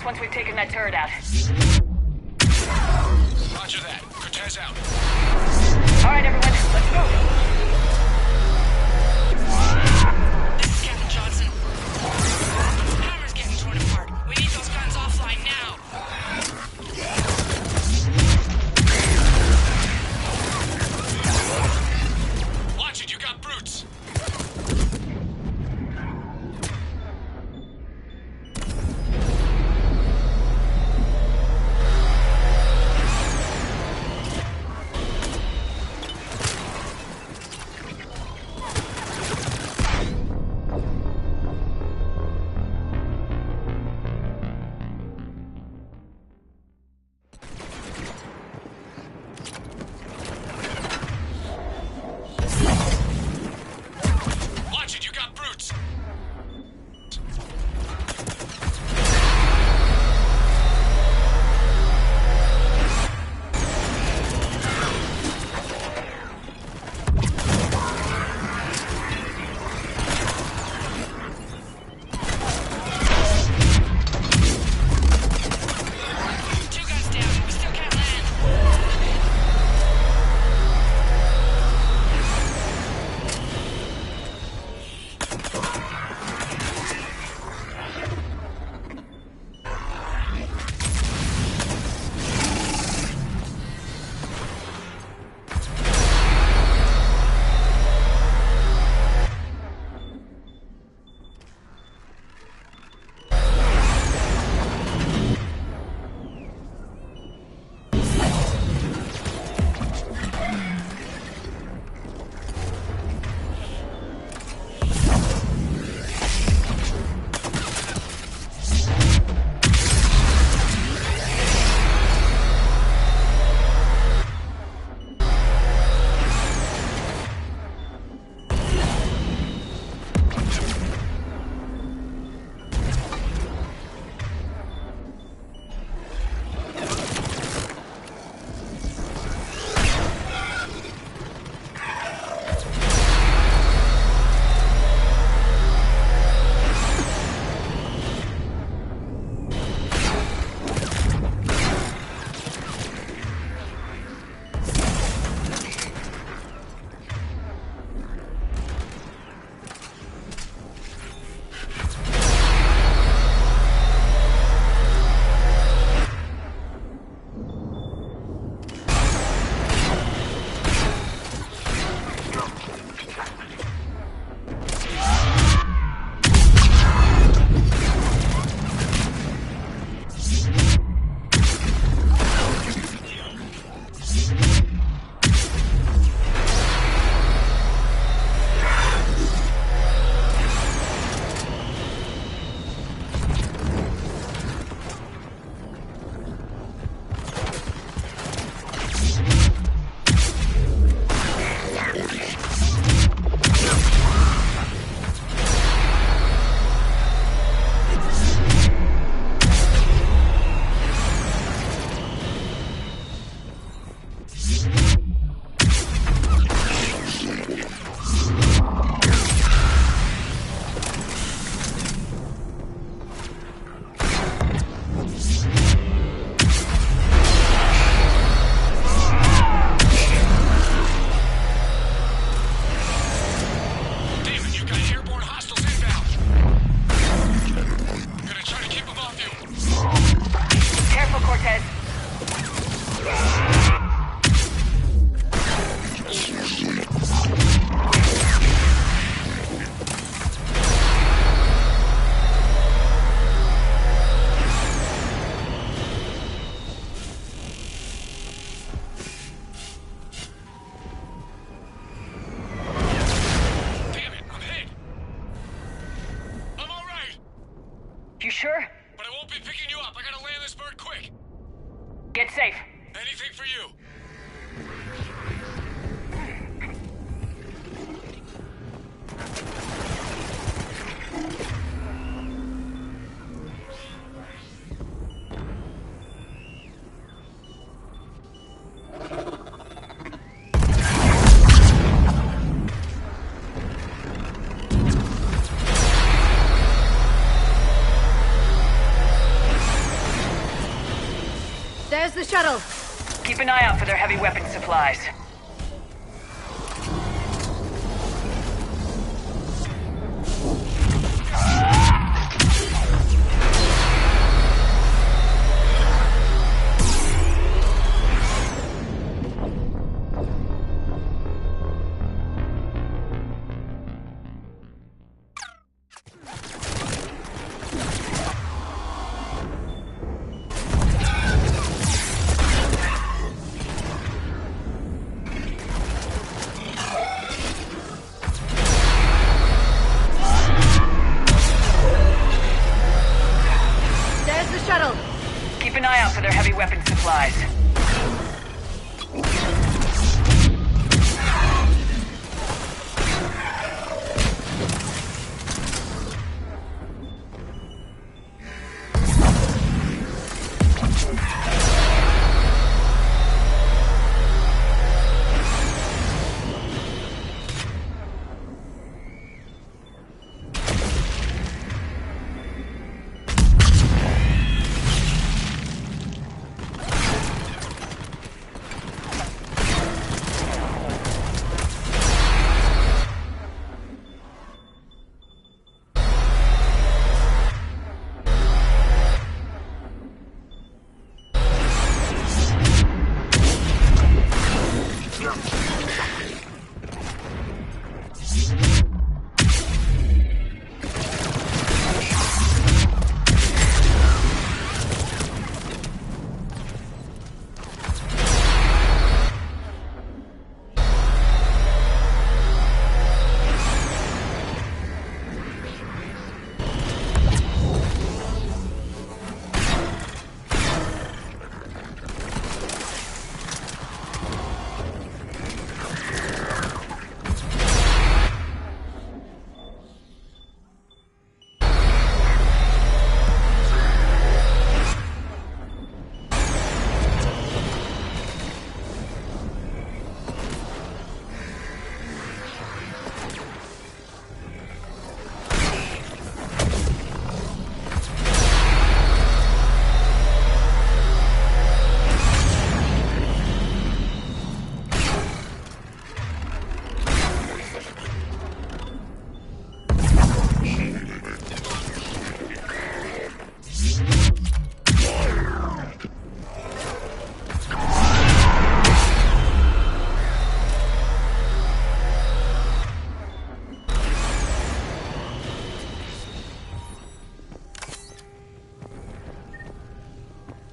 Once we've taken that turret out. Roger that. Cortez out. All right, everyone, let's move. This is Captain Johnson. Hammer's getting torn apart. We need those guns offline now. Watch it, you got brutes. but I won't be picking you up. I gotta land this bird quick. Get safe. Anything for you. There's the shuttle. Keep an eye out for their heavy weapon supplies. Keep an eye out for their heavy weapon supplies.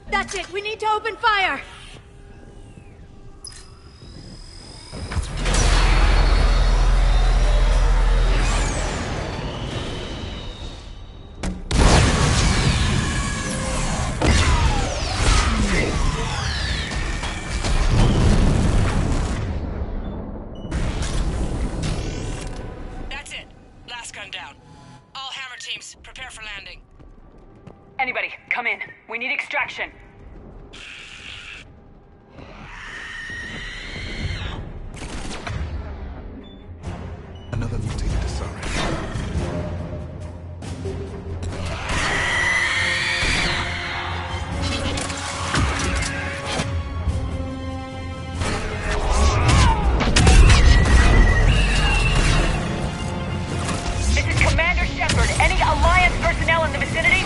That's it! We need to open fire! That's it. Last gun down. All Hammer teams, prepare for landing. Anybody, come in. We need extraction. Another mutated Asari. This is Commander Shepard. Any Alliance personnel in the vicinity?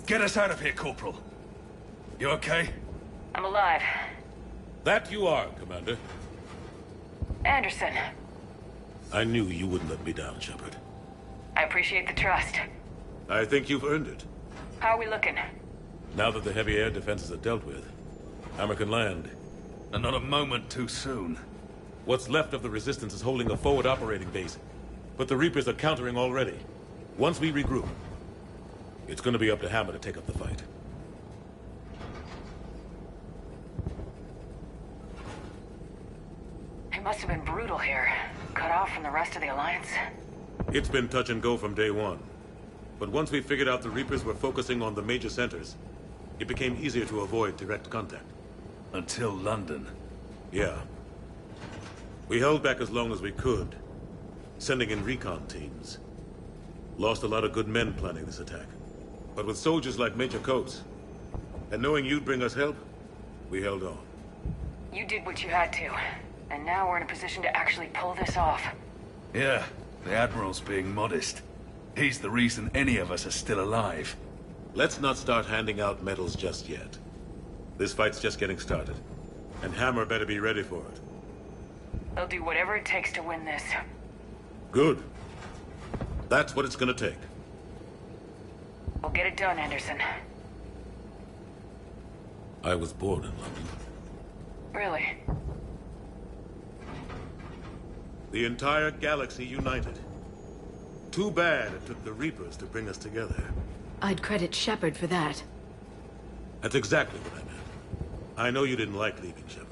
Get us out of here, Corporal. You okay? I'm alive. That you are, Commander. Anderson. I knew you wouldn't let me down, Shepard. I appreciate the trust. I think you've earned it. How are we looking? Now that the heavy air defenses are dealt with, Hammer can land. And not a moment too soon. What's left of the Resistance is holding a forward operating base, but the Reapers are countering already. Once we regroup, it's gonna be up to Hammer to take up the fight. It must have been brutal here. Cut off from the rest of the Alliance. It's been touch and go from day one. But once we figured out the Reapers were focusing on the major centers, it became easier to avoid direct contact. Until London. Yeah. We held back as long as we could, sending in recon teams. Lost a lot of good men planning this attack. But with soldiers like Major Coates, and knowing you'd bring us help, we held on. You did what you had to, and now we're in a position to actually pull this off. Yeah, the Admiral's being modest. He's the reason any of us are still alive. Let's not start handing out medals just yet. This fight's just getting started, and Hammer better be ready for it. They'll do whatever it takes to win this. Good. That's what it's gonna take. We'll get it done, Anderson. I was born in London. Really? The entire galaxy united. Too bad it took the Reapers to bring us together. I'd credit Shepard for that. That's exactly what I meant. I know you didn't like leaving, Shepard.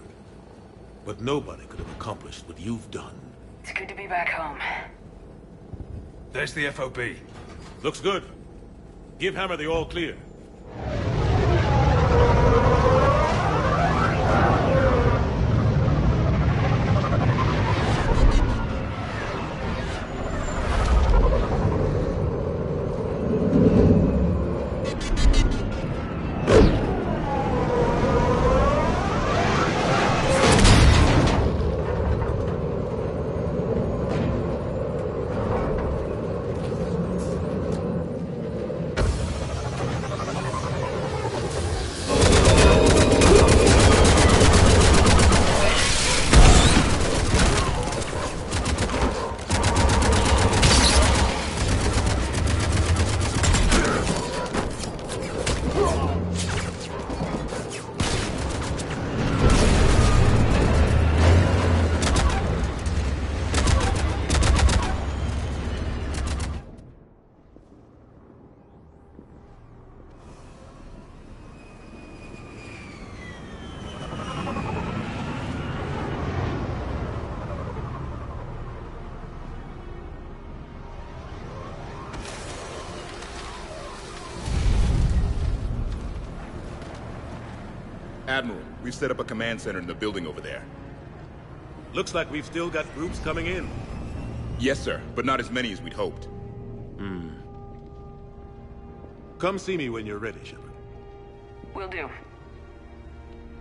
But nobody could have accomplished what you've done. It's good to be back home. There's the FOB. Looks good. Give Hammer the all clear. Admiral, we've set up a command center in the building over there. Looks like we've still got groups coming in. Yes, sir, but not as many as we'd hoped. Come see me when you're ready, Shepard. Will do.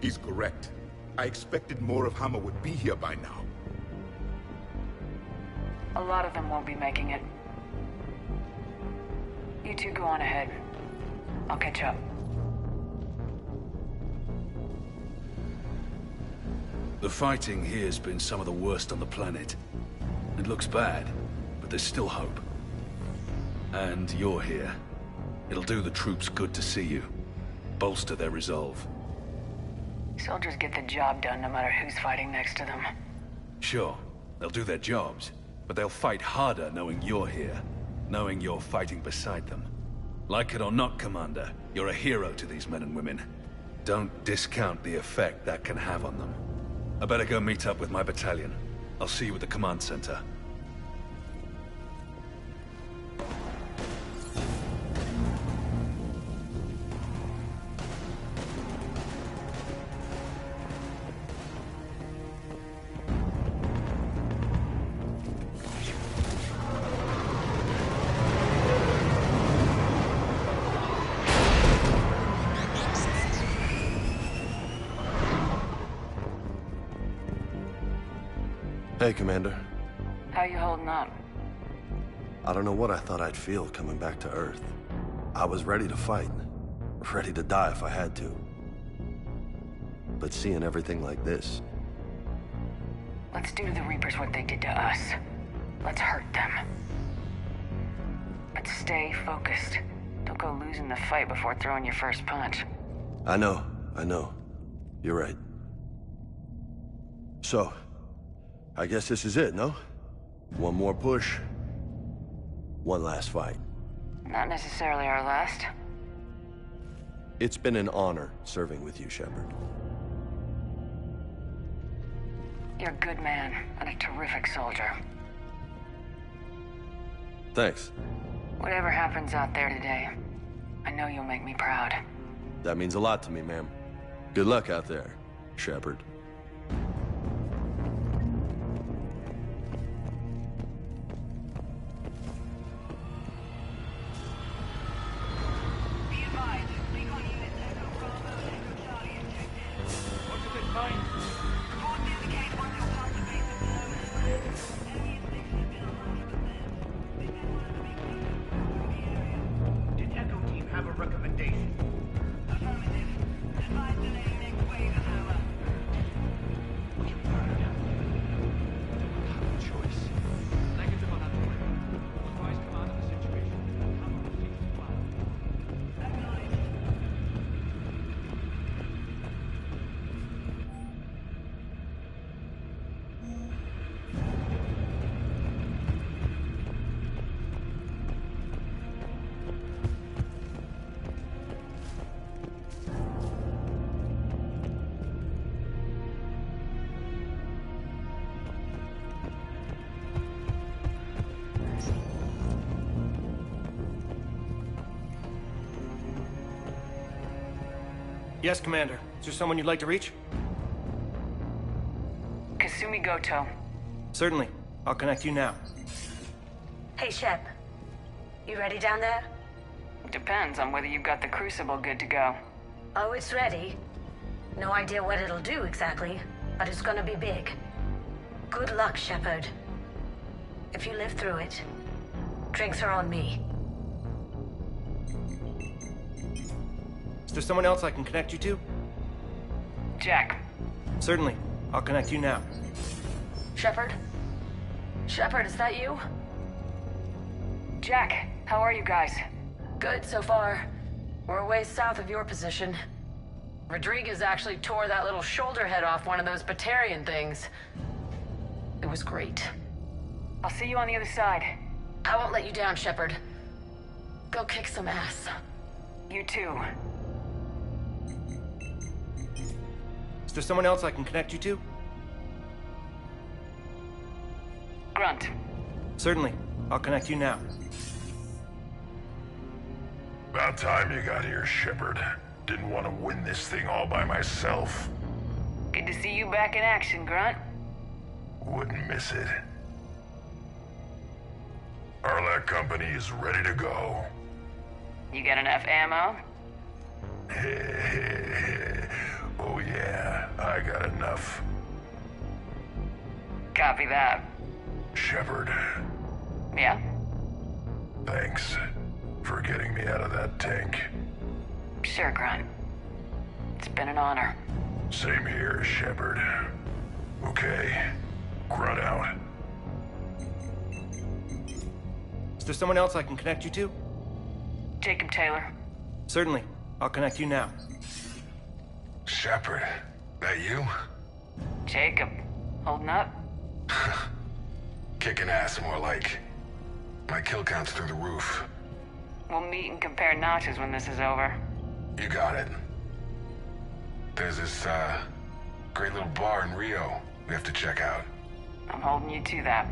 He's correct. I expected more of Hammer would be here by now. A lot of them won't be making it. You two go on ahead. I'll catch up. The fighting here's been some of the worst on the planet. It looks bad, but there's still hope. And you're here. It'll do the troops good to see you. Bolster their resolve. Soldiers get the job done no matter who's fighting next to them. Sure, they'll do their jobs, but they'll fight harder knowing you're here. Knowing you're fighting beside them. Like it or not, Commander, you're a hero to these men and women. Don't discount the effect that can have on them. I better go meet up with my battalion. I'll see you at the command center. Hey, Commander. How you holding up? I don't know what I thought I'd feel coming back to Earth. I was ready to fight, ready to die if I had to. But seeing everything like this... Let's do to the Reapers what they did to us. Let's hurt them. But stay focused. Don't go losing the fight before throwing your first punch. I know. You're right. So, I guess this is it, no? One more push. One last fight. Not necessarily our last. It's been an honor serving with you, Shepard. You're a good man and a terrific soldier. Thanks. Whatever happens out there today, I know you'll make me proud. That means a lot to me, ma'am. Good luck out there, Shepard. Did Echo Team have a recommendation? Yes, Commander. Is there someone you'd like to reach? Kasumi Goto. Certainly. I'll connect you now. Hey, Shep. You ready down there? Depends on whether you've got the Crucible good to go. Oh, it's ready. No idea what it'll do exactly, but it's gonna be big. Good luck, Shepard. If you live through it, drinks are on me. Is there someone else I can connect you to? Jack. Certainly. I'll connect you now. Shepard? Shepard, is that you? Jack, how are you guys? Good so far. We're a ways south of your position. Rodriguez actually tore that little shoulder head off one of those Batarian things. It was great. I'll see you on the other side. I won't let you down, Shepard. Go kick some ass. You too. Is there someone else I can connect you to? Grunt. Certainly. I'll connect you now. About time you got here, Shepard. Didn't want to win this thing all by myself. Good to see you back in action, Grunt. Wouldn't miss it. Arlac Company is ready to go. You got enough ammo? Oh yeah, I got enough. Copy that. Shepard. Yeah? Thanks for getting me out of that tank. Sure, Grunt. It's been an honor. Same here, Shepard. Okay, Grunt out. Is there someone else I can connect you to? Jacob Taylor. Certainly. I'll connect you now. Shepard, that you? Jacob. Holding up? Kicking ass, more like. My kill count's through the roof. We'll meet and compare notches when this is over. You got it. There's this, great little bar in Rio we have to check out. I'm holding you to that.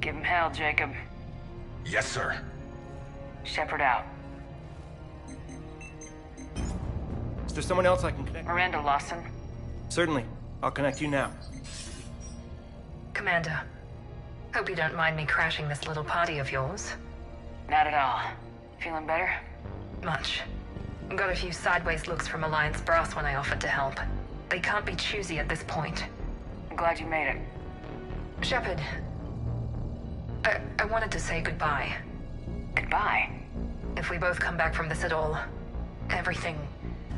Give him hell, Jacob. Yes, sir. Shepard out. Is there someone else I can connect? Miranda Lawson. Certainly. I'll connect you now. Commander, hope you don't mind me crashing this little party of yours. Not at all. Feeling better? Much. Got a few sideways looks from Alliance brass when I offered to help. They can't be choosy at this point. I'm glad you made it. Shepard, I wanted to say goodbye. Goodbye? If we both come back from this at all, everything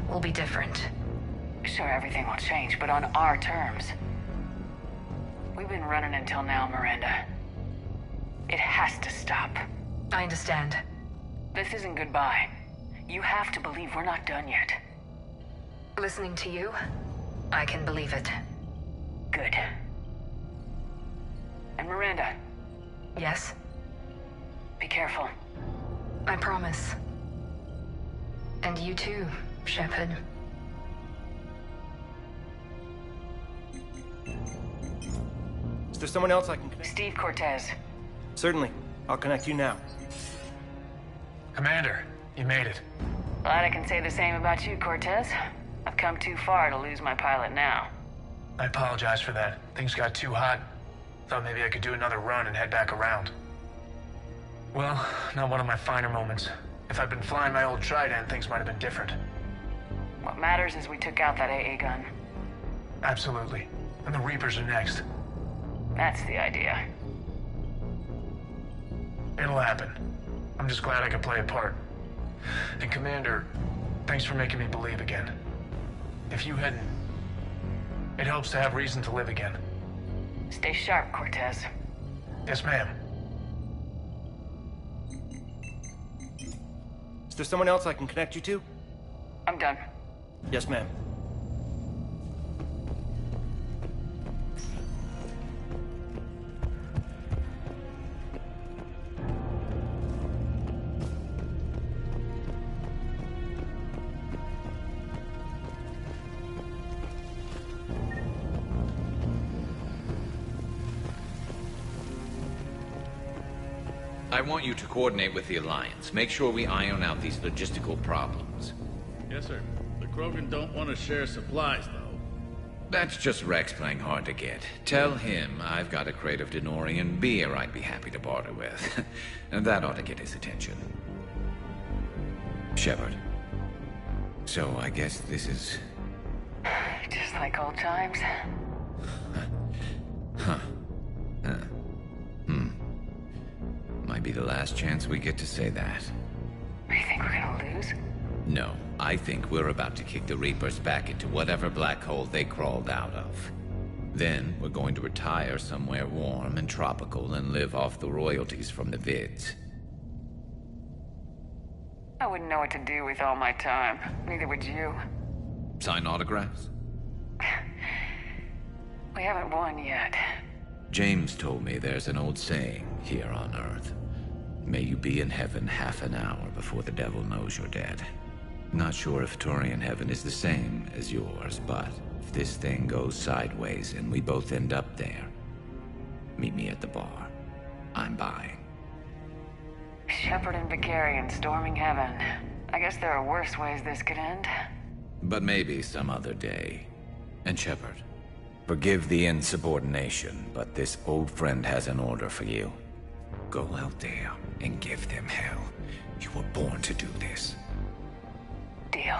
will be different. Sure, everything will change, but on our terms. We've been running until now, Miranda. It has to stop. I understand. This isn't goodbye. You have to believe we're not done yet. Listening to you, I can believe it. Good. And Miranda. Yes? Be careful. I promise. And you too, Shepard. Is there someone else I can connect? Steve Cortez. Certainly. I'll connect you now. Commander, you made it. Glad I can say the same about you, Cortez. I've come too far to lose my pilot now. I apologize for that. Things got too hot. Thought maybe I could do another run and head back around. Well, not one of my finer moments. If I'd been flying my old Trident, things might have been different. What matters is we took out that AA gun. Absolutely. And the Reapers are next. That's the idea. It'll happen. I'm just glad I could play a part. And Commander, thanks for making me believe again. If you hadn't, it helps to have reason to live again. Stay sharp, Cortez. Yes, ma'am. Is there someone else I can connect you to? I'm done. Yes, ma'am. I want you to coordinate with the Alliance. Make sure we iron out these logistical problems. Yes, sir. The Krogan don't want to share supplies, though. That's just Rex playing hard to get. Tell him I've got a crate of Denorian beer I'd be happy to barter with. And that ought to get his attention. Shepard. So I guess this is... Just like old times. Huh. Might be the last chance we get to say that. You think we're gonna lose? No, I think we're about to kick the Reapers back into whatever black hole they crawled out of. Then we're going to retire somewhere warm and tropical and live off the royalties from the vids. I wouldn't know what to do with all my time. Neither would you. Sign autographs? We haven't won yet. James told me there's an old saying here on Earth. May you be in heaven half an hour before the devil knows you're dead. Not sure if Turian heaven is the same as yours, but if this thing goes sideways and we both end up there, meet me at the bar. I'm buying. Shepard and Vicarian storming heaven. I guess there are worse ways this could end. But maybe some other day. And Shepard, forgive the insubordination, but this old friend has an order for you. Go out there and give them hell. You were born to do this. Deal.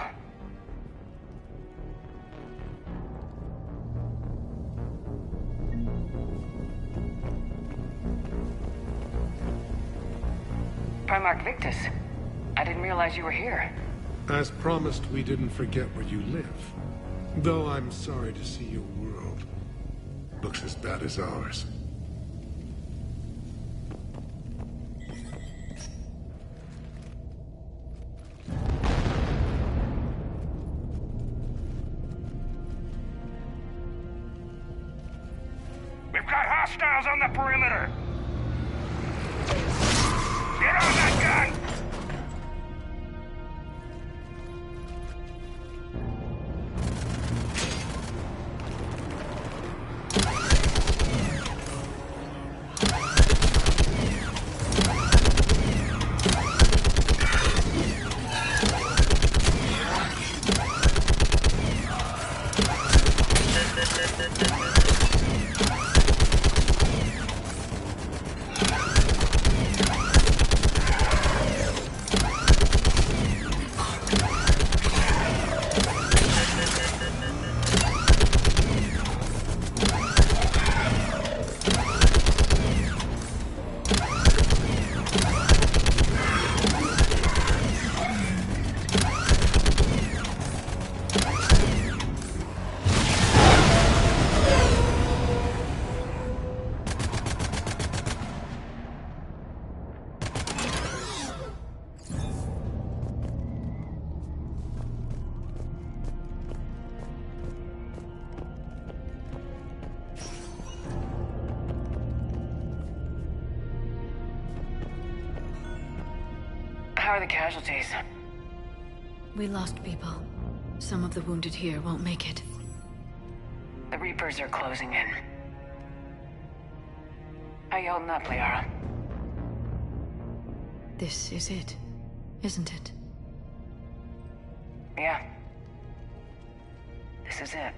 Primarch Victus. I didn't realize you were here. As promised, we didn't forget where you live. Though I'm sorry to see your world looks as bad as ours. We've got hostiles on the perimeter! Get on that gun! How are the casualties? We lost people. Some of the wounded here won't make it. The Reapers are closing in. How you holding up, Liara? This is it, isn't it? Yeah. This is it.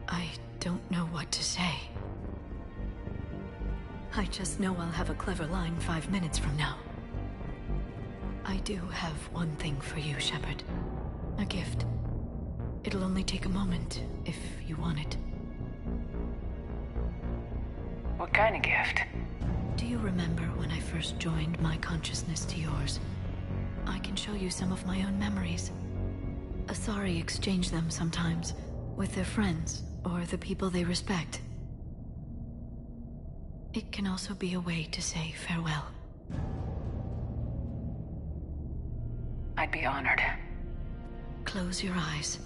I don't know what to say. I just know I'll have a clever line 5 minutes from now. I do have one thing for you, Shepard. A gift. It'll only take a moment, if you want it. What kind of gift? Do you remember when I first joined my consciousness to yours? I can show you some of my own memories. Asari exchange them sometimes, with their friends, or the people they respect. It can also be a way to say farewell. I'd be honored. Close your eyes.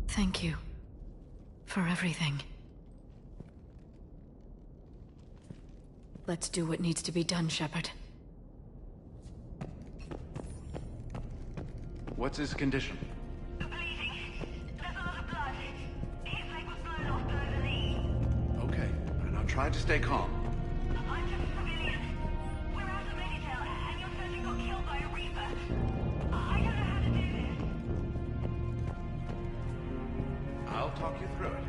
Thank you for everything. Let's do what needs to be done, Shepard. What's his condition? Okay, and I'll try to stay calm. I'll talk you through it.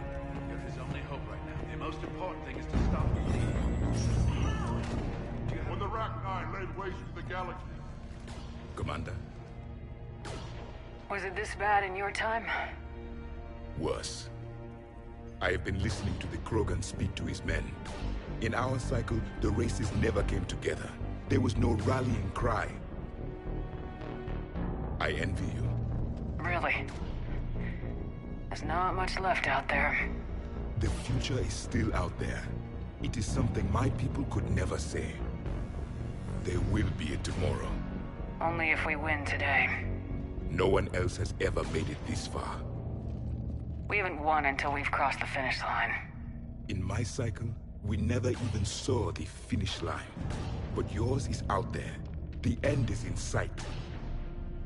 You're his only hope right now. The most important thing is to stop him. When the Rachni laid waste to the galaxy. Commander? Was it this bad in your time? Worse. I have been listening to the Krogan speak to his men. In our cycle, the races never came together. There was no rallying cry. I envy you. Really? There's not much left out there. The future is still out there. It is something my people could never say. There will be a tomorrow. Only if we win today. No one else has ever made it this far. We haven't won until we've crossed the finish line. In my cycle, we never even saw the finish line. But yours is out there. The end is in sight.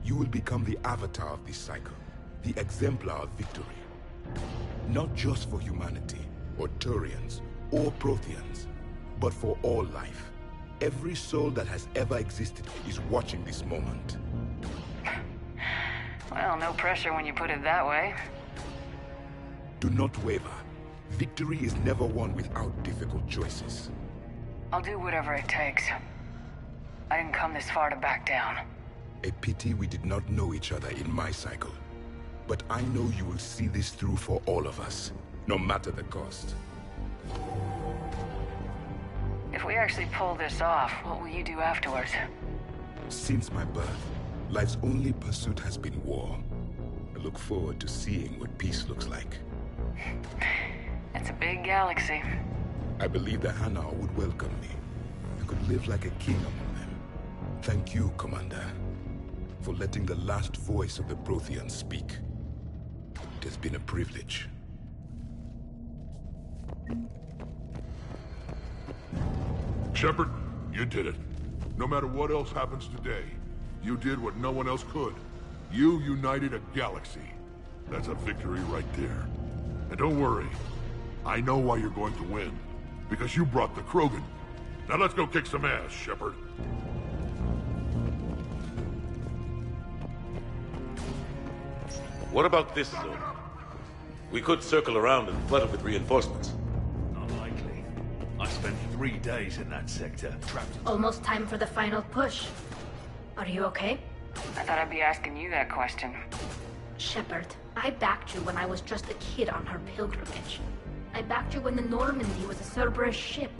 You will become the avatar of this cycle, the exemplar of victory. Not just for humanity, or Turians, or Protheans, but for all life. Every soul that has ever existed is watching this moment. Well, no pressure when you put it that way. Do not waver. Victory is never won without difficult choices. I'll do whatever it takes. I didn't come this far to back down. A pity we did not know each other in my cycle. But I know you will see this through for all of us, no matter the cost. If we actually pull this off, what will you do afterwards? Since my birth, life's only pursuit has been war. I look forward to seeing what peace looks like. It's a big galaxy. I believe the Hanar would welcome me. I could live like a king among them. Thank you, Commander, for letting the last voice of the Protheans speak. It has been a privilege. Shepard, you did it. No matter what else happens today, you did what no one else could. You united a galaxy. That's a victory right there. And don't worry, I know why you're going to win. Because you brought the Krogan. Now let's go kick some ass, Shepard. What about this zone? We could circle around and flood it with reinforcements. Unlikely. 3 days in that sector, trapped. Almost time for the final push. Are you okay? I thought I'd be asking you that question. Shepard, I backed you when I was just a kid on her pilgrimage. I backed you when the Normandy was a Cerberus ship.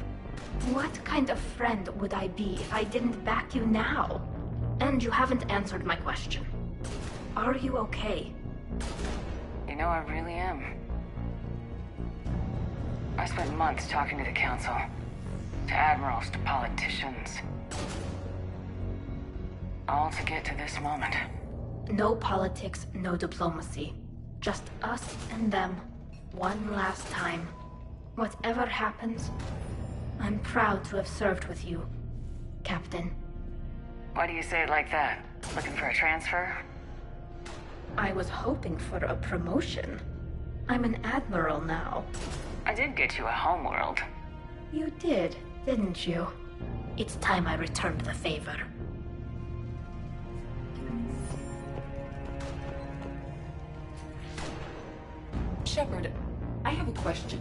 What kind of friend would I be if I didn't back you now? And you haven't answered my question. Are you okay? You know, I really am. I spent months talking to the Council, to admirals, to politicians. All to get to this moment. No politics, no diplomacy. Just us and them. One last time. Whatever happens, I'm proud to have served with you, Captain. Why do you say it like that? Looking for a transfer? I was hoping for a promotion. I'm an admiral now. I did get you a homeworld. You did, didn't you? It's time I returned the favor. Shepard, I have a question.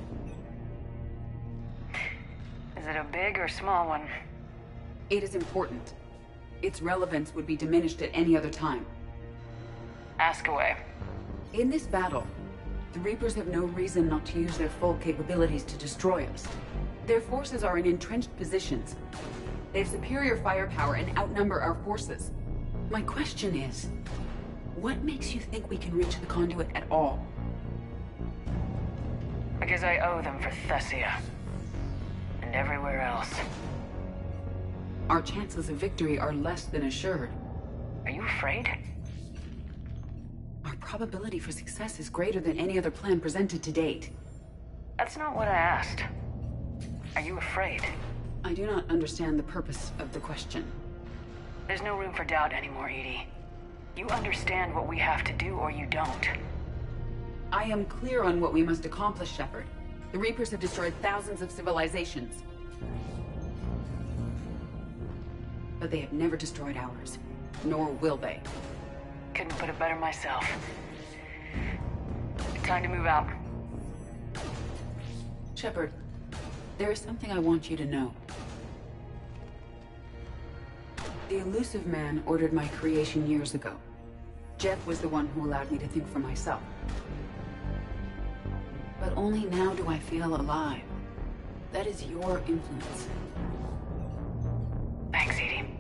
Is it a big or small one? It is important. Its relevance would be diminished at any other time. Ask away. In this battle, the Reapers have no reason not to use their full capabilities to destroy us. Their forces are in entrenched positions. They have superior firepower and outnumber our forces. My question is, what makes you think we can reach the conduit at all? Because I owe them for Thessia. And everywhere else. Our chances of victory are less than assured. Are you afraid? Our probability for success is greater than any other plan presented to date. That's not what I asked. Are you afraid? I do not understand the purpose of the question. There's no room for doubt anymore, EDI. You understand what we have to do or you don't. I am clear on what we must accomplish, Shepard. The Reapers have destroyed thousands of civilizations. But they have never destroyed ours. Nor will they. Couldn't put it better myself. Time to move out. Shepard, there is something I want you to know. The Illusive Man ordered my creation years ago. Jeff was the one who allowed me to think for myself. But only now do I feel alive. That is your influence. Thanks, EDI.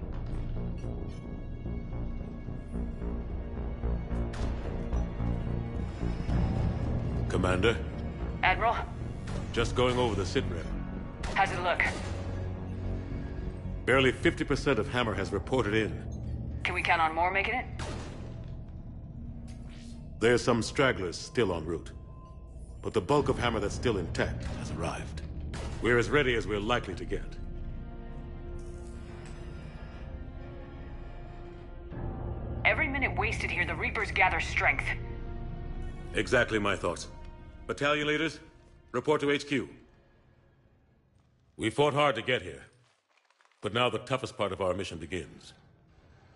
Commander? Admiral? Just going over the sitrep. How's it look? Barely 50% of Hammer has reported in. Can we count on more making it? There's some stragglers still en route. But the bulk of Hammer that's still intact has arrived. We're as ready as we're likely to get. Every minute wasted here, the Reapers gather strength. Exactly my thoughts. Battalion leaders, report to HQ. We fought hard to get here. But now the toughest part of our mission begins.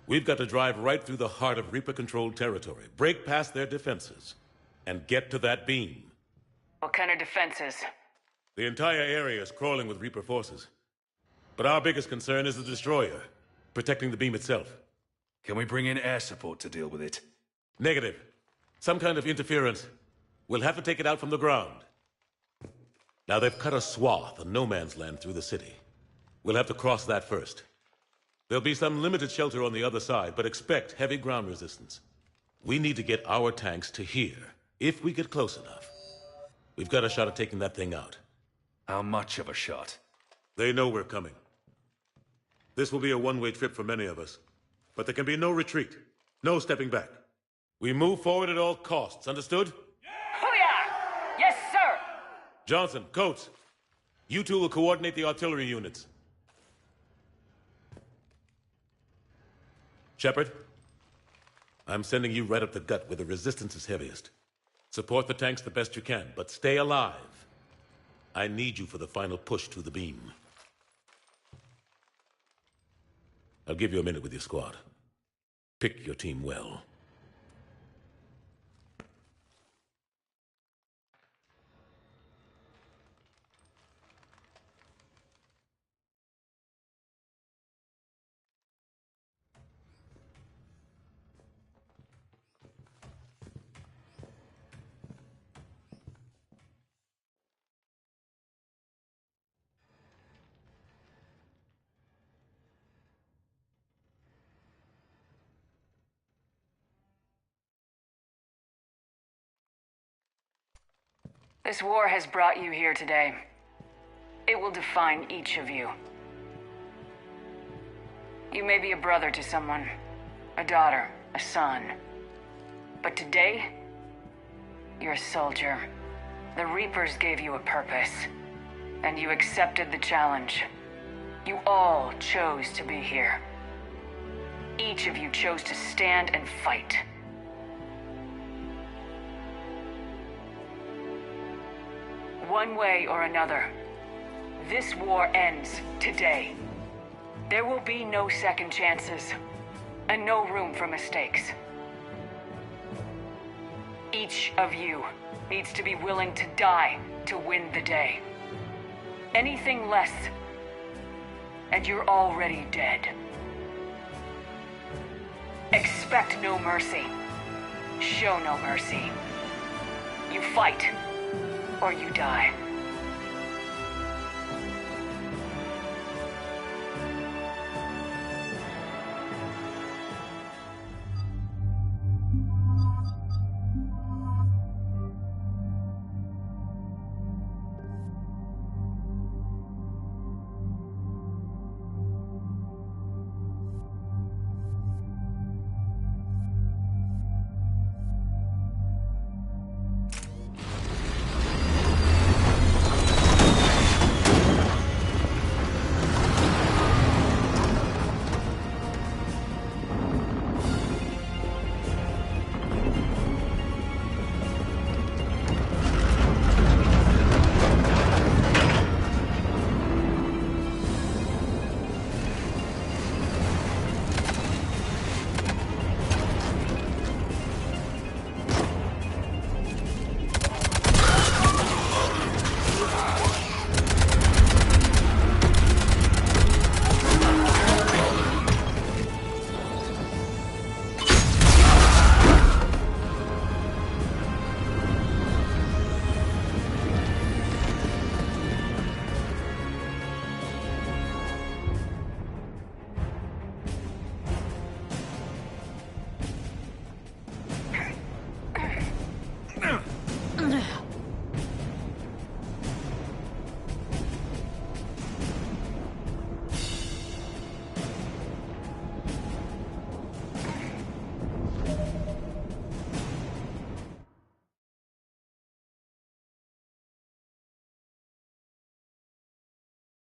We've got to drive right through the heart of Reaper-controlled territory, break past their defenses, and get to that beam. What kind of defenses? The entire area is crawling with Reaper forces. But our biggest concern is the destroyer, protecting the beam itself. Can we bring in air support to deal with it? Negative. Some kind of interference. We'll have to take it out from the ground. Now they've cut a swath of no man's land through the city. We'll have to cross that first. There'll be some limited shelter on the other side, but expect heavy ground resistance. We need to get our tanks to here, if we get close enough. We've got a shot at taking that thing out. How much of a shot? They know we're coming. This will be a one-way trip for many of us. But there can be no retreat. No stepping back. We move forward at all costs, understood? Booyah! Yes, sir! Johnson, Coates, you two will coordinate the artillery units. Shepard, I'm sending you right up the gut where the resistance is heaviest. Support the tanks the best you can, but stay alive. I need you for the final push to the beam. I'll give you a minute with your squad. Pick your team well. This war has brought you here today. It will define each of you. You may be a brother to someone, a daughter, a son. But today, you're a soldier. The Reapers gave you a purpose, and you accepted the challenge. You all chose to be here. Each of you chose to stand and fight. One way or another, this war ends today. There will be no second chances, and no room for mistakes. Each of you needs to be willing to die to win the day. Anything less, and you're already dead. Expect no mercy. Show no mercy. You fight, or you die.